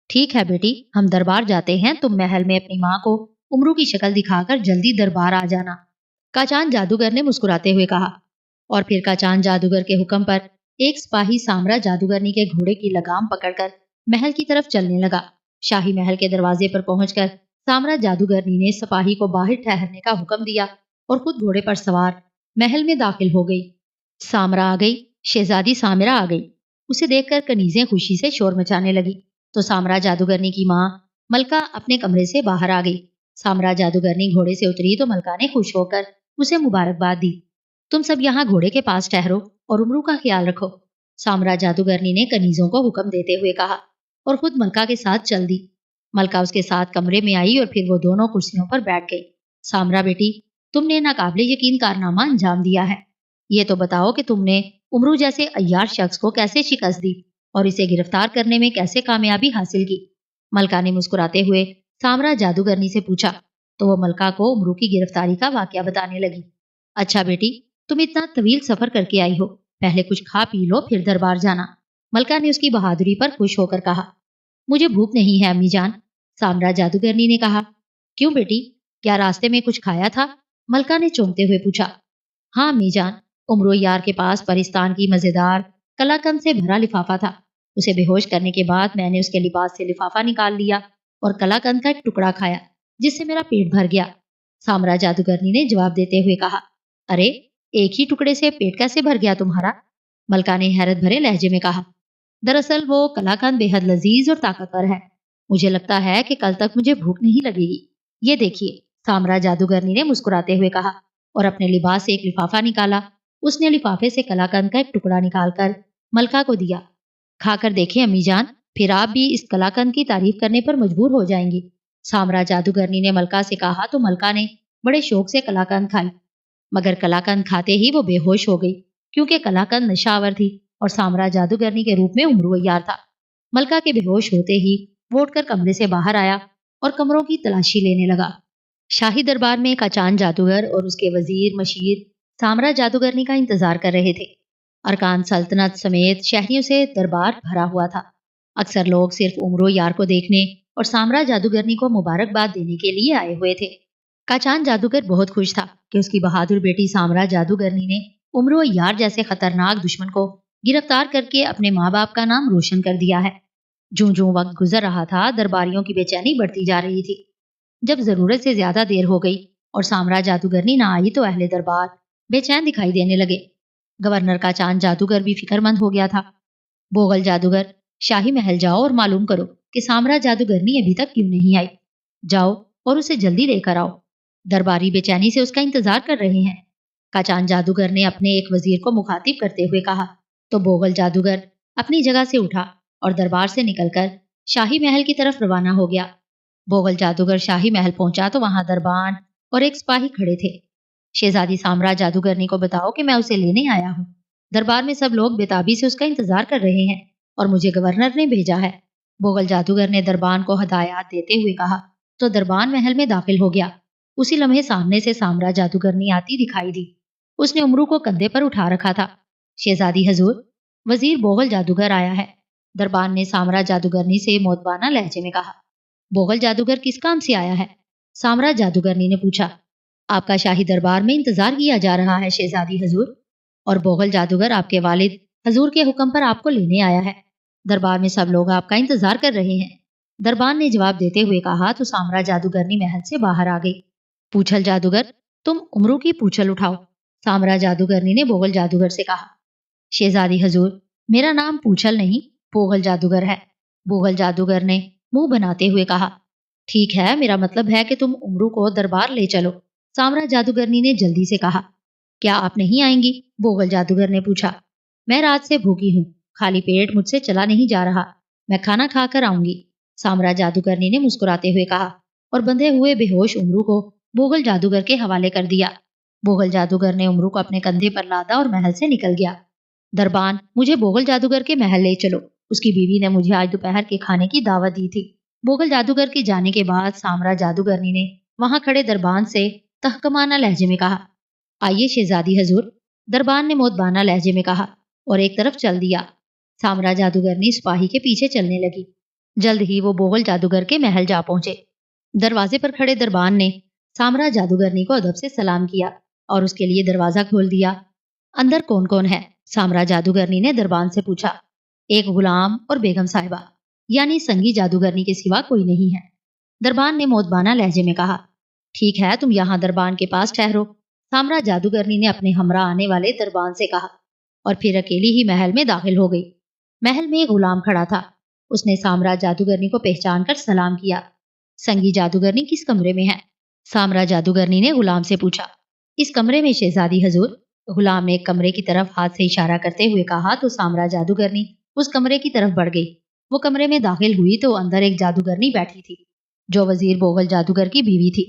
ठीक है बेटी, हम दरबार जाते हैं, तुम महल में अपनी माँ को उमरू की शक्ल दिखाकर जल्दी दरबार आ जाना, काचान जादूगर ने मुस्कुराते हुए कहा। और फिर काचान जादूगर के हुक्म पर एक सिपाही सामरा जादूगरनी के घोड़े की लगाम पकड़कर महल की तरफ चलने लगा। शाही महल के दरवाजे पर पहुंचकर सामरा जादूगरनी ने सिपाही को बाहर ठहरने का हुक्म दिया और खुद घोड़े पर सवार महल में दाखिल हो गई। सामरा आ गई, शहजादी सामरा आ गई। اسے دیکھ کر کنیزیں خوشی سے شور مچانے لگی تو سامرا جادوگرنی کی ماں ملکہ اپنے کمرے سے باہر آ گئی۔ سامرا جادوگرنی گھوڑے سے اتری تو ملکہ نے خوش ہو کر اسے مبارکباد دی۔ تم سب یہاں گھوڑے کے پاس ٹھہرو اور امرو کا خیال رکھو، سامرا جادوگرنی نے کنیزوں کو حکم دیتے ہوئے کہا اور خود ملکہ کے ساتھ چل دی۔ ملکہ اس کے ساتھ کمرے میں آئی اور پھر وہ دونوں کرسیوں پر بیٹھ گئی۔ سامرا بیٹی، تم نے ناقابل یقین کارنامہ انجام دیا ہے۔ یہ تو بتاؤ کہ تم نے امرو جیسے عیار شخص کو کیسے شکست دی اور اسے گرفتار کرنے میں کیسے کامیابی حاصل کی؟ ملکہ نے مسکراتے ہوئے سامرا جادوگرنی سے پوچھا تو وہ ملکہ کو امرو کی گرفتاری کا واقعہ بتانے لگی۔ اچھا بیٹی، تم اتنا طویل سفر کر کے آئی ہو، پہلے کچھ کھا پی لو پھر دربار جانا، ملکہ نے اس کی بہادری پر خوش ہو کر کہا۔ مجھے بھوک نہیں ہے امی جان، سامرا جادوگرنی نے کہا۔ کیوں بیٹی، کیا راستے میں کچھ کھایا تھا؟ ملکہ نے چونکتے ہوئے پوچھا۔ ہاں امی جان، امرو یار کے پاس پرستان کی مزیدار کلاکند سے بھرا لفافہ تھا، اسے بے ہوش کرنے کے بعد میں نے اس کے لباس سے لفافہ نکال لیا اور کلاکند کا ایک ٹکڑا کھایا جس سے میرا پیٹ بھر گیا، سامرا جادوگرنی نے جواب دیتے ہوئے کہا۔ ارے، ایک ہی ٹکڑے سے پیٹ کیسے بھر گیا تمہارا؟ ملکہ نے حیرت بھرے لہجے میں کہا۔ دراصل وہ کلاکند بے حد لذیذ اور طاقتور ہے، مجھے لگتا ہے کہ کل تک مجھے بھوک نہیں لگے گی۔ یہ دیکھیے، سامرا جادوگرنی نے مسکراتے ہوئے کہا اور اپنے لباس سے ایک لفافہ نکالا۔ اس نے لفافے سے کلاکند کا ایک ٹکڑا نکال کر ملکہ کو دیا۔ کھا کر دیکھیں امی جان، پھر آپ بھی اس کلاکند کی تعریف کرنے پر مجبور ہو جائیں گی، سامرا جادوگرنی نے ملکہ سے کہا تو ملکہ نے بڑے شوق سے کلاکند کھائی، مگر کلاکند کھاتے ہی وہ بے ہوش ہو گئی کیونکہ کلاکند نشہ آور تھی اور سامرا جادوگرنی کے روپ میں امرو عیار تھا۔ ملکہ کے بے ہوش ہوتے ہی وہ اٹھ کر کمرے سے باہر آیا اور کمروں کی تلاشی لینے لگا۔ شاہی دربار میں کاچان جادوگر اور اس کے وزیر مشیر سامرا جادوگرنی کا انتظار کر رہے تھے۔ ارکان سلطنت سمیت شہریوں سے دربار بھرا ہوا تھا۔ اکثر لوگ صرف امرو یار کو دیکھنے اور سامرا جادوگرنی کو مبارکباد دینے کے لیے آئے ہوئے تھے۔ کاچان جادوگر بہت خوش تھا کہ اس کی بہادر بیٹی سامرا جادوگرنی نے امرو یار جیسے خطرناک دشمن کو گرفتار کر کے اپنے ماں باپ کا نام روشن کر دیا ہے۔ جوں جوں وقت گزر رہا تھا، درباریوں کی بے چینی بڑھتی جا رہی تھی۔ جب ضرورت سے زیادہ دیر ہو گئی اور سامرا جادوگرنی نہ آئی تو اہل دربار بے چین دکھائی دینے لگے۔ گورنر کاچان جادوگر بھی فکر مند ہو گیا تھا۔ بوغل جادوگر، شاہی محل جاؤ اور معلوم کرو کہ سامرا جادوگرنی ابھی تک کیوں نہیں آئی۔ جاؤ اور اسے جلدی لے کر آؤ، درباری بے چینی سے اس کا انتظار کر رہے ہیں، کاچان جادوگر نے اپنے ایک وزیر کو مخاطب کرتے ہوئے کہا تو بوغل جادوگر اپنی جگہ سے اٹھا اور دربار سے نکل کر شاہی محل کی طرف روانہ ہو گیا۔ بوغل جادوگر شاہی محل پہنچا تو وہاں دربان اور ایک سپاہی کھڑے تھے۔ شہزادی سامرا جادوگرنی کو بتاؤ کہ میں اسے لینے آیا ہوں، دربار میں سب لوگ بےتابی سے اس کا انتظار کر رہے ہیں اور مجھے گورنر نے بھیجا ہے۔ بوغل جادوگر نے دربان کو ہدایات دیتے ہوئے کہا تو دربان محل میں داخل ہو گیا۔ اسی لمحے سامنے سے سامرا جادوگرنی آتی دکھائی دی۔ اس نے امرو کو کندھے پر اٹھا رکھا تھا۔ شہزادی حضور، وزیر بوغل جادوگر آیا ہے، دربان نے سامرا جادوگرنی سے مودبانہ لہجے میں کہا۔ بوغل جادوگر کس کام سے آیا ہے؟ سامرا جادوگرنی نے پوچھا۔ آپ کا شاہی دربار میں انتظار کیا جا رہا ہے شہزادی حضور، اور بوغل جادوگر آپ کے والد حضور کے حکم پر آپ کو لینے آیا ہے، دربار میں سب لوگ آپ کا انتظار کر رہے ہیں، دربان نے جواب دیتے ہوئے کہا تو سامرا جادوگرنی محل سے باہر آ گئی۔ پوچھل جادوگر، تم امرو کی پوچھل اٹھاؤ، سامرا جادوگرنی نے بوغل جادوگر سے کہا۔ شہزادی حضور، میرا نام پوچھل نہیں بوغل جادوگر ہے، بوغل جادوگر نے منہ بناتے ہوئے کہا۔ ٹھیک ہے، میرا مطلب ہے کہ تم امرو کو دربار لے چلو، سامرا جادوگرنی نے جلدی سے کہا۔ کیا آپ نہیں آئیں گی؟ بوغل جادوگر نے پوچھا۔ میں رات سے بھوکی ہوں، خالی پیٹ مجھ سے چلا نہیں جا رہا، میں کھانا کھا کر آؤں گی، سامرا جادوگرنی نے مسکراتے ہوئے کہا اور بندھے ہوئے بے ہوش امرو کو بوغل جادوگر کے حوالے کر دیا۔ بوغل جادوگر نے امرو کو اپنے کندھے پر لادا اور محل سے نکل گیا۔ دربان، مجھے بوغل جادوگر کے محل لے چلو، اس کی بیوی نے مجھے آج دوپہر کے کھانے کی دعوت دی تھی۔ بوغل جادوگر کے جانے کے بعد سامرا جادوگرنی نے وہاں کھڑے دربان سے تحکمانہ لہجے میں کہا۔ آئیے شہزادی حضور، دربان نے مودبانہ لہجے میں کہا اور ایک طرف چل دیا۔ سامرا جادوگرنی سپاہی کے پیچھے چلنے لگی۔ جلد ہی وہ بوغل جادوگر کے محل جا پہنچے۔ دروازے پر کھڑے دربان نے سامرا جادوگرنی کو ادب سے سلام کیا اور اس کے لیے دروازہ کھول دیا۔ اندر کون کون ہے؟ سامرا جادوگرنی نے دربان سے پوچھا۔ ایک غلام اور بیگم صاحبہ، یعنی سنگی جادوگرنی کے سوا کوئی نہیں ہے، دربان نے مودبانہ لہجے میں کہا۔ ٹھیک ہے، تم یہاں دربان کے پاس ٹھہرو، سامرا جادوگرنی نے اپنے ہمراہ آنے والے دربان سے کہا اور پھر اکیلی ہی محل میں داخل ہو گئی۔ महल में एक गुलाम खड़ा था। उसने साम्राज्य जादूगरनी को पहचान कर सलाम किया। संगी जादूगरनी किस कमरे में है? साम्राज्य जादूगरनी ने गुलाम से पूछा। इस कमरे में शहजादी हजूर। गुलाम ने एक कमरे की तरफ हाथ से इशारा करते हुए कहा तो साम्राज्य जादूगरनी उस कमरे की तरफ बढ़ गई। वो कमरे में दाखिल हुई तो अंदर एक जादूगरनी बैठी थी, जो वजीर बोगल जादूगर की बीवी थी,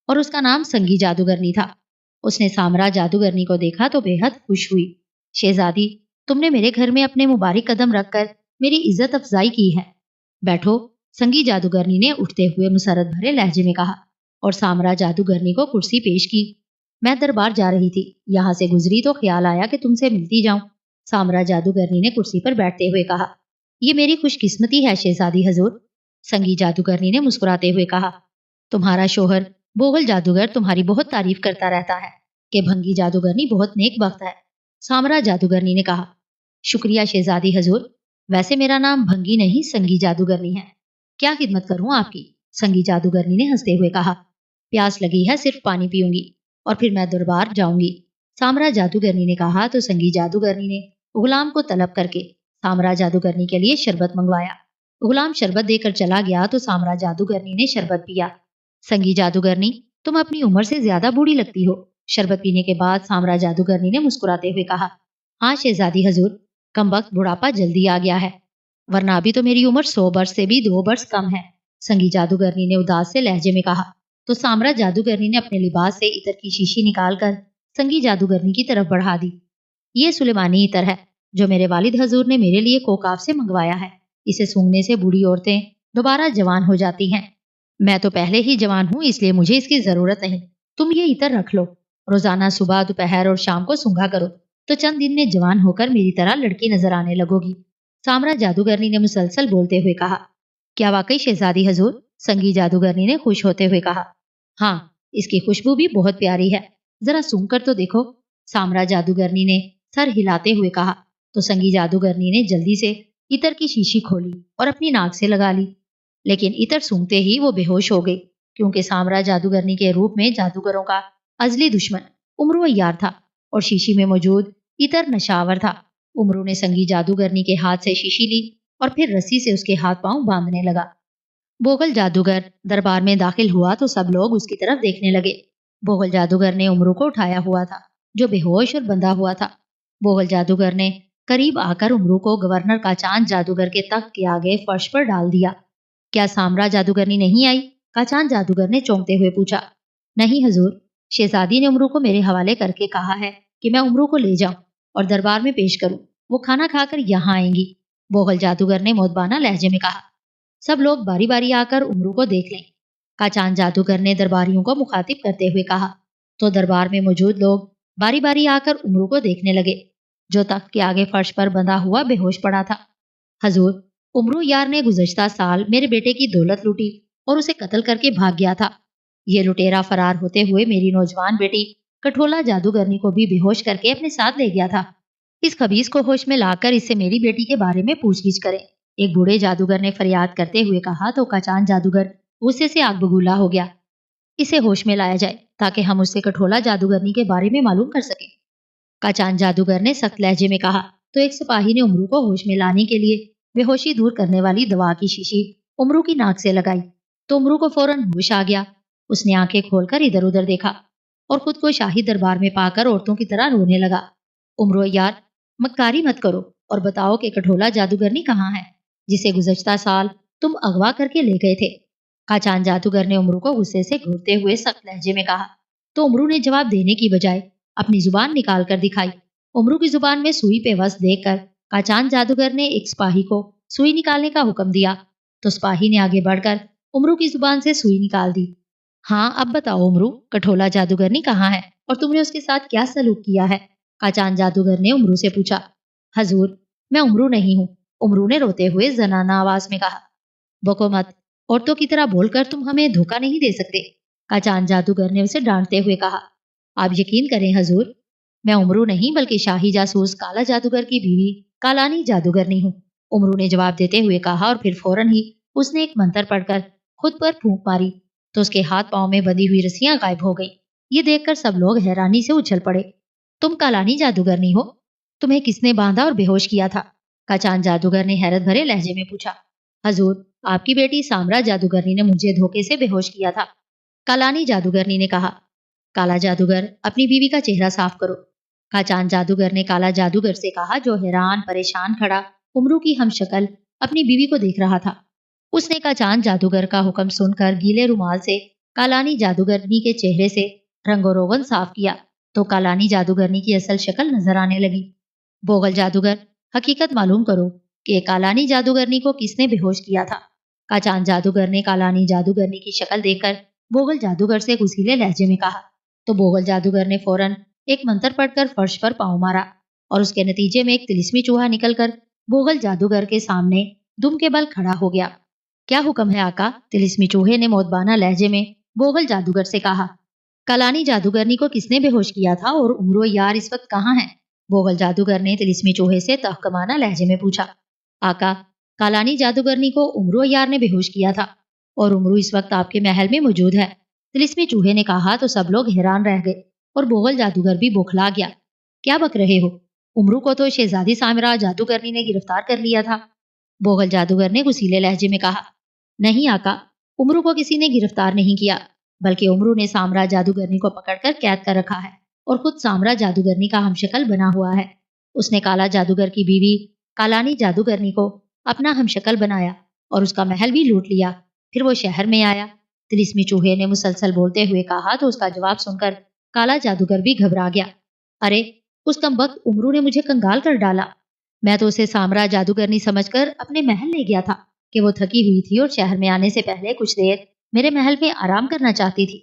और उसका नाम संगी जादूगरनी था। उसने साम्राज्य जादूगरनी को देखा तो बेहद खुश हुई। शहजादी, तुमने मेरे घर में अपने मुबारक कदम रखकर मेरी इज्जत अफजाई की है। बैठो, संगी जादूगरनी ने उठते हुए मुसरत भरे लहजे में कहा, और साम्राज्य जादूगरनी को कुर्सी पेश की। मैं दरबार जा रही थी, यहाँ से गुजरी तो ख्याल आया कि तुमसे मिलती जाऊं। साम्राज्य जादूगरनी ने कुर्सी पर बैठते हुए कहा। ये मेरी खुशकिस्मती है शहजादी हजूर। संगी जादूगरनी ने मुस्कुराते हुए कहा। तुम्हारा शोहर बोगल जादूगर तुम्हारी बहुत तारीफ करता रहता है कि भंगी जादूगरनी बहुत नेक बख्त है। साम्राज्य जादूगरनी ने कहा। शुक्रिया शहजादी हजूर। वैसे मेरा नाम भंगी नहीं संगी जादूगरनी है। क्या खिदमत करूं आपकी? संगी जादूगरनी ने हंसते हुए कहा। प्यास लगी है, सिर्फ पानी पीऊंगी और फिर मैं दरबार जाऊंगी। साम्राज्य जादूगरनी ने कहा तो संगी जादूगरनी ने गुलाम को तलब करके साम्राज्य जादूगरनी के लिए शरबत मंगवाया। गुलाम शरबत देकर चला गया तो साम्राज्य जादूगरनी ने शरबत पिया। संगी जादूगरनी, तुम अपनी उम्र से ज्यादा बूढ़ी लगती हो। शरबत पीने के बाद साम्राज्य जादूगरनी ने मुस्कुराते हुए कहा। हाँ शहजादी हजूर, कम वक्त बुढ़ापा जल्दी आ गया है, वरना अभी तो मेरी उम्र 100 वर्ष से भी 2 वर्ष कम है। संगी जादूगरनी ने उदास से लहजे में कहा। तो साम्राज्य जादूगरनी ने अपने लिबास से इत्र की शीशी निकालकर संगी जादूगरनी की तरफ बढ़ा दी। ये सुलेमानी इत्र है, जो मेरे वालिद हजूर ने मेरे लिए कोकाफ से मंगवाया है। इसे सूंघने से बूढ़ी औरतें दोबारा जवान हो जाती हैं। मैं तो पहले ही जवान हूँ, इसलिए मुझे इसकी जरूरत नहीं। तुम ये इत्र रख लो, रोजाना सुबह, दोपहर और शाम को सूंघा करो, तो चंद दिन में जवान होकर मेरी तरह लड़की नजर आने लगोगी। साम्राज्य जादूगरनी ने मुसलसल बोलते हुए कहा। क्या वाकई शहजादी हजूर? संगी जादूगरनी ने खुश होते हुए कहा। हाँ, इसकी खुशबू भी बहुत प्यारी है, जरा सूंघ कर तो देखो। साम्राज्य जादूगरनी ने सर हिलाते हुए कहा। तो संगी जादूगरनी ने जल्दी से इत्र की शीशी खोली और अपनी नाक से लगा ली, लेकिन इत्र सूंघते ही वो बेहोश हो गई, क्योंकि साम्राज्य जादूगरनी के रूप में जादूगरों का अजली दुश्मन उमरू अय्यार था और शीशी में मौजूद इत्र नशावर था। उमरू ने संगी जादूगरनी के हाथ से शीशी ली और फिर रस्सी से उसके हाथ पांव बांधने लगा। बोगल जादूगर दरबार में दाखिल हुआ तो सब लोग उसकी तरफ देखने लगे। बोगल जादूगर ने उमरू को उठाया हुआ था, जो बेहोश और बंधा हुआ था। बोगल जादूगर ने करीब आकर उमरू को गवर्नर का चांद जादूगर के तख्त के आगे फर्श पर डाल दिया। क्या साम्राज्य जादूगरनी नहीं आई? काचान जादूगर ने चौंकते हुए पूछा। नहीं हजूर, शहजादी ने उमरू को मेरे हवाले करके कहा है कि मैं उमरू को ले जाऊं और दरबार में पेश करूं। वो खाना खाकर यहाँ आएंगी। बोगल जादूगर ने मोदबाना लहजे में कहा। सब लोग बारी बारी आकर उमरू को देख लें। काचान जादूगर ने दरबारियों को मुखातिब करते हुए कहा। तो दरबार में मौजूद लोग बारी बारी आकर उमरू को देखने लगे, जो तख्त के आगे फर्श पर बंधा हुआ बेहोश पड़ा था। हजूर, उमरू यार ने गुज़श्ता साल मेरे बेटे की दौलत लूटी और उसे कत्ल करके भाग गया था। ये लुटेरा फरार होते हुए मेरी नौजवान बेटी कठोला जादूगरनी को भी बेहोश करके अपने साथ ले गया था। इस खबीस को होश में लाकर इससे मेरी बेटी के बारे में पूछगिछ करें। एक बूढ़े जादूगर ने फरियाद करते हुए कहा तो काचान जादूगर गुस्से से आग बबूला हो गया। इसे होश में लाया जाए ताकि हम उससे कठोला जादूगरनी के बारे में मालूम कर सकें। काचान जादूगर ने सख्त लहजे में कहा। तो एक सिपाही ने उमरू को होश में लाने के लिए बेहोशी दूर करने वाली दवा की शीशी उमरू की नाक से लगाई, तो उमरू को फौरन होश आ गया। उसने आंखें खोलकर इधर उधर देखा और खुद को शाही दरबार में पाकर औरतों की तरह रोने लगा। उमरो यार, मक्कारी मत करो और बताओ कि कठोला जादूगरनी कहाँ है, जिसे गुज़श्ता साल तुम अगवा करके ले गए थे। काचान जादूगर ने उमरू को गुस्से से घूरते हुए सख्त लहजे में कहा। तो उमरू ने जवाब देने की बजाय अपनी जुबान निकाल कर दिखाई। उमरू की जुबान में सुई पे वस देखकर काचान जादूगर ने एक सिपाही को सुई निकालने का हुक्म दिया, तो सिपाही ने आगे बढ़कर उमरू की जुबान से सुई निकाल दी। हाँ, अब बताओ उमरू, कठोला जादूगरनी कहाँ है और तुमने उसके साथ क्या सलूक किया है? काचान जादूगर ने उमरू से पूछा। हजूर, मैं उमरू नहीं हूँ, उमरू ने रोते हुए जनाना आवाज में कहा। बको मत, औरतों की तरह बोलकर तुम हमें धोखा नहीं दे सकते। काचान जादूगर ने उसे डांटते हुए कहा। आप यकीन करें हजूर, मैं उमरू नहीं बल्कि शाही जासूस काला जादूगर की बीवी कालानी जादूगरनी हूँ, उमरू ने जवाब देते हुए कहा और फिर फौरन ही उसने एक मंत्र पढ़कर खुद पर फूंक मारी, तो उसके हाथ पांव में बंधी हुई रस्सियां गायब हो गई। ये देखकर सब लोग हैरानी से उछल पड़े। तुम कालानी जादूगरनी हो? तुम्हें किसने बांधा और बेहोश किया था? काचान जादूगर ने हैरत भरे लहजे में पूछा। हजूर, आपकी बेटी सामरा जादूगरनी ने मुझे धोखे से बेहोश किया था, कालानी जादूगरनी ने कहा। काला जादूगर, अपनी बीवी का चेहरा साफ करो, काचान जादूगर ने काला जादूगर से कहा, जो हैरान परेशान खड़ा उमरू की हम शक्ल अपनी बीवी को देख रहा था। उसने काचान जादूगर का हुक्म सुनकर गीले रुमाल से कालानी जादूगरनी के चेहरे से रंगोरोगन साफ किया तो कालानी जादूगरनी की असल शक्ल नजर आने लगी। बोगल जादूगर, हकीकत मालूम करो कि कालानी जादूगरनी को किसने बेहोश किया था। काचान जादूगर ने कालानी जादूगरनी की शक्ल देखकर बोगल जादूगर से गुस्सीले लहजे में कहा तो बोगल जादूगर ने फौरन एक मंत्र पढ़कर फर्श पर पांव मारा और उसके नतीजे में एक तिलिस्मी चूहा निकलकर बोगल जादूगर के सामने दुम के बल खड़ा हो गया। क्या हुक्म है आका? तिलिस्मी चूहे ने मौतबाना लहजे में बोगल जादूगर से कहा। कालानी जादूगरनी को किसने बेहोश किया था और उमरो यार इस वक्त कहाँ है? बोगल जादूगर ने तिलिस्मी चूहे से तहकमाना लहजे में पूछा। आका, कालानी जादूगरनी को उमरो यार ने बेहोश किया था और उमरू इस वक्त आपके महल में मौजूद है, तिलिस्मी चूहे ने कहा तो सब लोग हैरान रह गए और बोगल जादूगर भी बौखला गया। क्या बक रहे हो? उमरू को तो शहजादी सामरा जादूगरनी ने गिरफ्तार कर लिया था, बोगल जादूगर ने गुस्सीले लहजे में कहा। नहीं आका, उमरू को किसी ने गिरफ्तार नहीं किया, बल्कि उमरू ने सामरा जादूगरनी को पकड़कर कैद कर रखा है और खुद सामरा जादूगरनी का हमशक्ल बना हुआ है। उसने काला जादूगर की बीवी कालानी जादूगरनी को अपना हमशक्ल बनाया और उसका महल भी लूट लिया। फिर वो शहर में आया, तिलिस्मी चूहे ने मुसलसल बोलते हुए कहा तो उसका जवाब सुनकर काला जादूगर भी घबरा गया। अरे, उस कमबख्त उमरू ने मुझे कंगाल कर डाला। मैं तो उसे सामरा जादूगरनी समझकर अपने महल ले गया था कि वो थकी हुई थी और शहर में आने से पहले कुछ देर मेरे महल में आराम करना चाहती थी,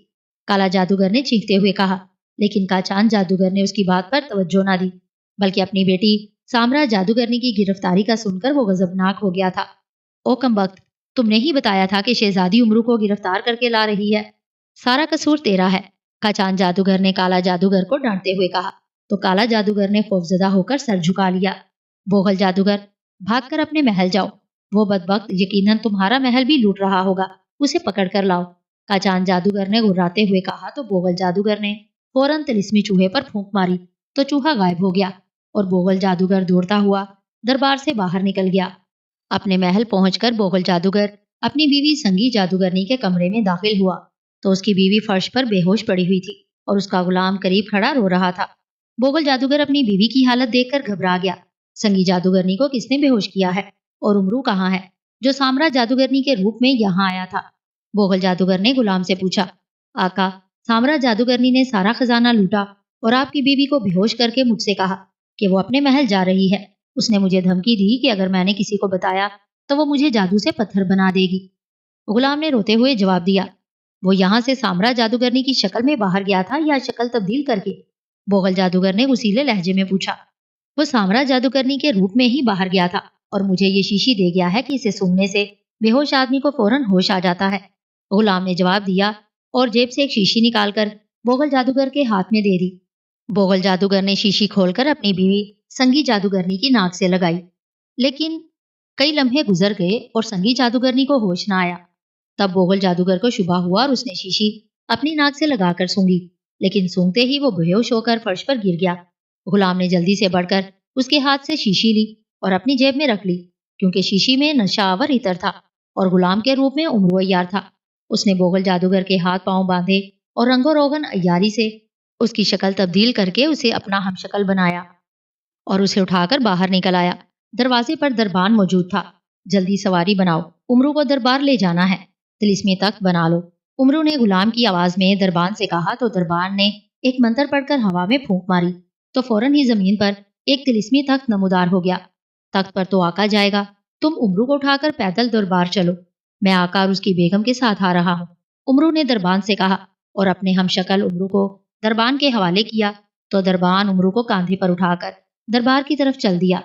काला जादूगर ने चीखते हुए कहा। लेकिन काचान जादूगर ने उसकी बात पर तवज्जो ना दी, बल्कि अपनी बेटी सामरा जादूगरनी की गिरफ्तारी का सुनकर वो गजबनाक हो गया था। ओ कमबख्त, तुमने ही बताया था कि शहजादी उमरू को गिरफ्तार करके ला रही है, सारा कसूर तेरा है, काचान जादूगर ने काला जादूगर को डांटते हुए कहा तो काला जादूगर ने खौफजदा होकर सर झुका लिया। बोगल जादूगर, भागकर अपने महल जाओ, वो बदबख्त यकीनन तुम्हारा महल भी लूट रहा होगा, उसे पकड़ कर लाओ, काचान जादूगर ने गुर्राते हुए कहा तो बोगल जादूगर ने फौरन तिलिस्मी चूहे पर फूंक मारी तो चूहा गायब हो गया और बोगल जादूगर दौड़ता हुआ दरबार से बाहर निकल गया। अपने महल पहुंचकर बोगल जादूगर अपनी बीवी संगी जादूगरनी के कमरे में दाखिल हुआ तो उसकी बीवी फर्श पर बेहोश पड़ी हुई थी और उसका गुलाम करीब खड़ा रो रहा था। बोगल जादूगर अपनी बीवी की हालत देखकर घबरा गया। संगी जादूगरनी को किसने बेहोश किया है और उमरू कहाँ है, जो सामरा जादूगरनी के रूप में यहाँ आया था? बोगल जादूगर ने गुलाम से पूछा। आका, सामरा जादूगरनी ने सारा खजाना लूटा और आपकी बीवी को बेहोश करके मुझसे कहा कि वो अपने महल जा रही है। उसने मुझे धमकी दी कि अगर मैंने किसी को बताया तो वो मुझे जादू से पत्थर बना देगी। गुलाम ने रोते हुए जवाब दिया। वो यहाँ से सामरा जादूगरनी की शक्ल में बाहर गया था या शक्ल तब्दील करके? बोगल जादूगर ने उसीले लहजे में पूछा। वो सामरा जादूगरनी के रूप में ही बाहर गया था और मुझे ये शीशी दे गया है कि इसे सूंघने से बेहोश आदमी को फौरन होश आ जाता है, गुलाम ने जवाब दिया और जेब से एक शीशी निकालकर बोगल जादूगर के हाथ में दे दी। बोगल जादूगर ने शीशी खोलकर अपनी बीवी संगी जादूगरनी की नाक से लगाई, लेकिन कई लम्हे गुजर गए और संगी जादूगरनी को होश न आया। तब बोगल जादूगर को शुबा हुआ और उसने शीशी अपनी नाक से लगाकर सूंघी, लेकिन सूंघते ही वो बेहोश होकर फर्श पर गिर गया। गुलाम ने जल्दी से बढ़कर उसके हाथ से शीशी ली और अपनी जेब में रख ली, क्योंकि शीशी में नशावर इतर था और गुलाम के रूप में उमरो अय्यार था। उसने बोगल जादूगर के हाथ पांव बांधे और रंगो रोगन अय्यारी से उसकी शक्ल तब्दील करके उसे अपना हमशक्ल बनाया और उसे उठाकर बाहर निकल आया। दरवाजे पर दरबान मौजूद था। जल्दी सवारी बनाओ, उमरू को दरबार ले जाना है, तिलिस्मी तख्त बना लो, उमरू ने गुलाम की आवाज में दरबान से कहा तो दरबान ने एक मंत्र पढ़कर हवा में फूंक मारी तो फौरन ही जमीन पर एक तिलिस्मी तख्त नमूदार हो गया। तख्त पर तो आका जाएगा, तुम उमरू को उठाकर पैदल दरबार चलो, मैं आका और उसकी बेगम के साथ आ रहा हूँ, उमरू ने दरबान से कहा और अपने हमशक्ल उमरू को दरबान के हवाले किया तो दरबान उमरू को कांधे पर उठाकर दरबार की तरफ चल दिया।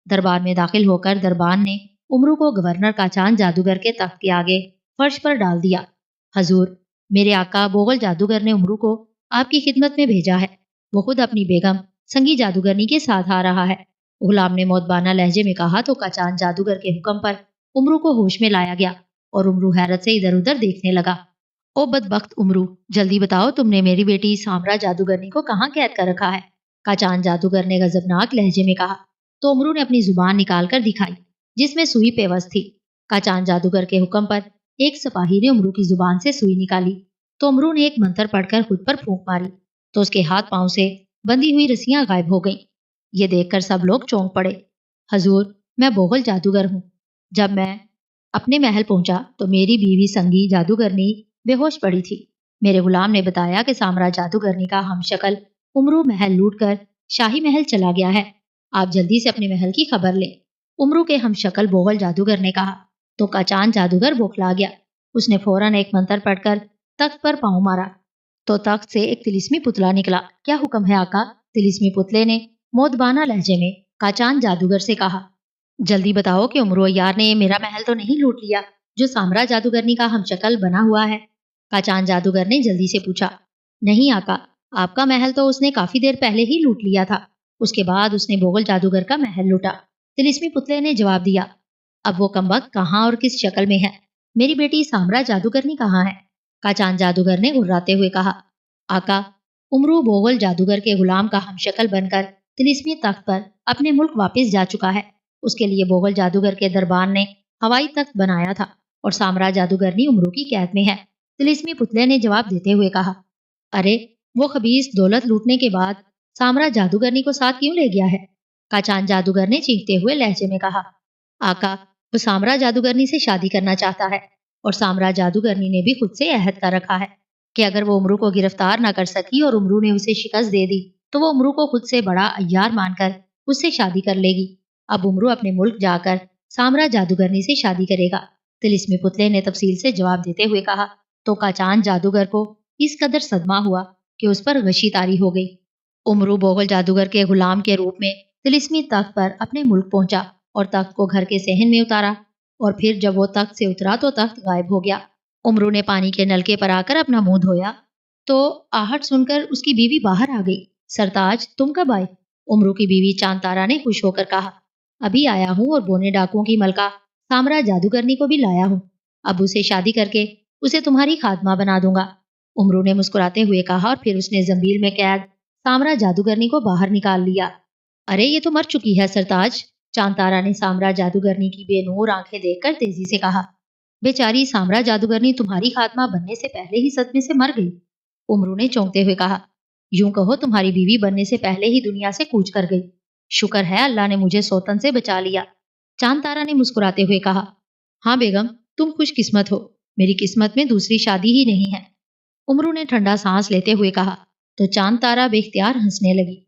दरबार में दाखिल होकर दरबान ने उमरू को गवर्नर काचान जादूगर के तख्त के आगे फर्श पर डाल दिया। हजूर, मेरे आका बोगल जादूगर ने उमरू को आपकी खिदमत में भेजा है, वो खुद अपनी बेगम संगी जादूगरनी के साथ आ रहा है, गुलाम ने मौतबाना लहजे में कहा तो काचान जादूगर के हुक्म पर उमरू को होश में लाया गया और उमरू हैरत से इधर उधर देखने लगा। ओ बदबख्त उमरू, जल्दी बताओ तुमने मेरी बेटी सामरा जादूगरनी को कहाँ कैद कर रखा है? काचान जादूगर ने गजबनाक लहजे में कहा। तो उमरू ने अपनी जुबान निकाल कर दिखाई, जिसमें सुई पेवस्त थी। काचान जादूगर के हुक्म पर एक सिपाही ने उमरू की जुबान से सुई निकाली, तो उमरू ने एक मंत्र पढ़कर खुद पर फूंक मारी, तो उसके हाथ पांव से बंधी हुई रस्सियां गायब हो गईं। ये देखकर सब लोग चौंक पड़े। हजूर, मैं बोगल जादूगर हूँ। जब मैं अपने महल पहुंचा तो मेरी बीवी संगी जादूगरनी बेहोश पड़ी थी। मेरे गुलाम ने बताया कि साम्राज्य जादूगरनी का हमशक्ल उमरू महल लूटकर शाही महल चला गया है। आप जल्दी से अपने महल की खबर लें। उमरू के हमशक्ल बोगल जादूगर ने कहा। तो काचान जादूगर बौखला गया। उसने फौरन एक मंत्र पढ़कर तख्त पर पांव मारा, तो तख्त से एक तिलिस्मी पुतला निकला। क्या हुक्म है आका? तिलिस्मी पुतले ने मोदबाना लहजे में काचान जादूगर से कहा। जल्दी बताओ कि उमरो यार ने मेरा महल तो नहीं लूट लिया, जो साम्राज्य जादूगरनी का हमशक्ल बना हुआ है? काचान जादूगर ने जल्दी से पूछा। नहीं आका, आपका महल तो उसने काफी देर पहले ही लूट लिया था। उसके बाद उसने बोगल जादूगर का महल लूटा। तिलिस्मी पुतले ने जवाब दिया। अब वो कमबख्त कहाँ और किस शक्ल में है? मेरी बेटी साम्राज्य जादूगरनी कहाँ है? काचान जादूगर ने गुर्राते हुए कहा। आका, उमरू बोगल जादूगर के गुलाम का हमशक्ल बनकर तिलिस्मी तख्त पर अपने मुल्क वापस जा चुका है। उसके लिए बोगल जादूगर के दरबार ने हवाई तख्त बनाया था और साम्राज्य जादूगरनी उमरू की कैद में है। तिलिस्मी पुतले ने जवाब देते हुए कहा। अरे, वो खबीस दौलत लूटने के बाद साम्राज्य जादूगरनी को साथ क्यों ले गया है? काचान जादूगर ने चीखते हुए लहजे में कहा। आका, वो साम्राज्य जादूगरनी से शादी करना चाहता है और साम्राज्य जादूगरनी ने भी खुद से अहद कर रखा है कि अगर वो उमरू को गिरफ्तार न कर सकी और उमरू ने उसे शिकस्त दे दी तो वो उमरू को खुद से बड़ा अय्यार मानकर उससे शादी कर लेगी। अब उमरू अपने मुल्क जाकर साम्राज्य जादूगरनी से शादी करेगा। तिलिस्मी पुतले ने तफसील से जवाब देते हुए कहा। तो काचान जादूगर को इस कदर सदमा हुआ कि उस पर गशी तारी हो गई। उमरू बोगल जादूगर के गुलाम के रूप में तिलिस्मी तख्त पर अपने मुल्क पहुंचा और तख्त को घर के सहन में उतारा, और फिर जब वो तख्त से उतरा तो तख्त गायब हो गया। उमरू ने पानी के नलके पर आकर अपना मुंह धोया तो आहट सुनकर उसकी बीवी बाहर आ गई। सरताज, तुम कब आए? उमरू की बीवी चांतारा ने खुश होकर कहा। अभी आया हूँ और बोने डाकुओं की मलका साम्राज्य जादूगरनी को भी लाया हूँ। अब उसे शादी करके उसे तुम्हारी खादमा बना दूंगा। उमरू ने मुस्कुराते हुए कहा और फिर उसने जंबील में कैद साम्राज्य जादूगरनी को बाहर निकाल लिया। अरे, ये तो मर चुकी है सरताज। चांतारा ने साम्राज्य जादूगरनी की बेनूर आंखें देखकर तेजी से कहा। बेचारी साम्राज्य जादूगरनी तुम्हारी खात्मा बनने से पहले ही सदमे से मर गई। उमरू ने चौंकते हुए कहा। यूं कहो तुम्हारी बीवी बनने से पहले ही दुनिया से कूच कर गई। शुक्र है अल्लाह ने मुझे सौतन से बचा लिया। चांतारा ने मुस्कुराते हुए कहा। हाँ बेगम, तुम खुशकिस्मत हो। मेरी किस्मत में दूसरी शादी ही नहीं है। उमरू ने ठंडा सांस लेते हुए कहा। तो चांतारा बेख्तियार हंसने लगी।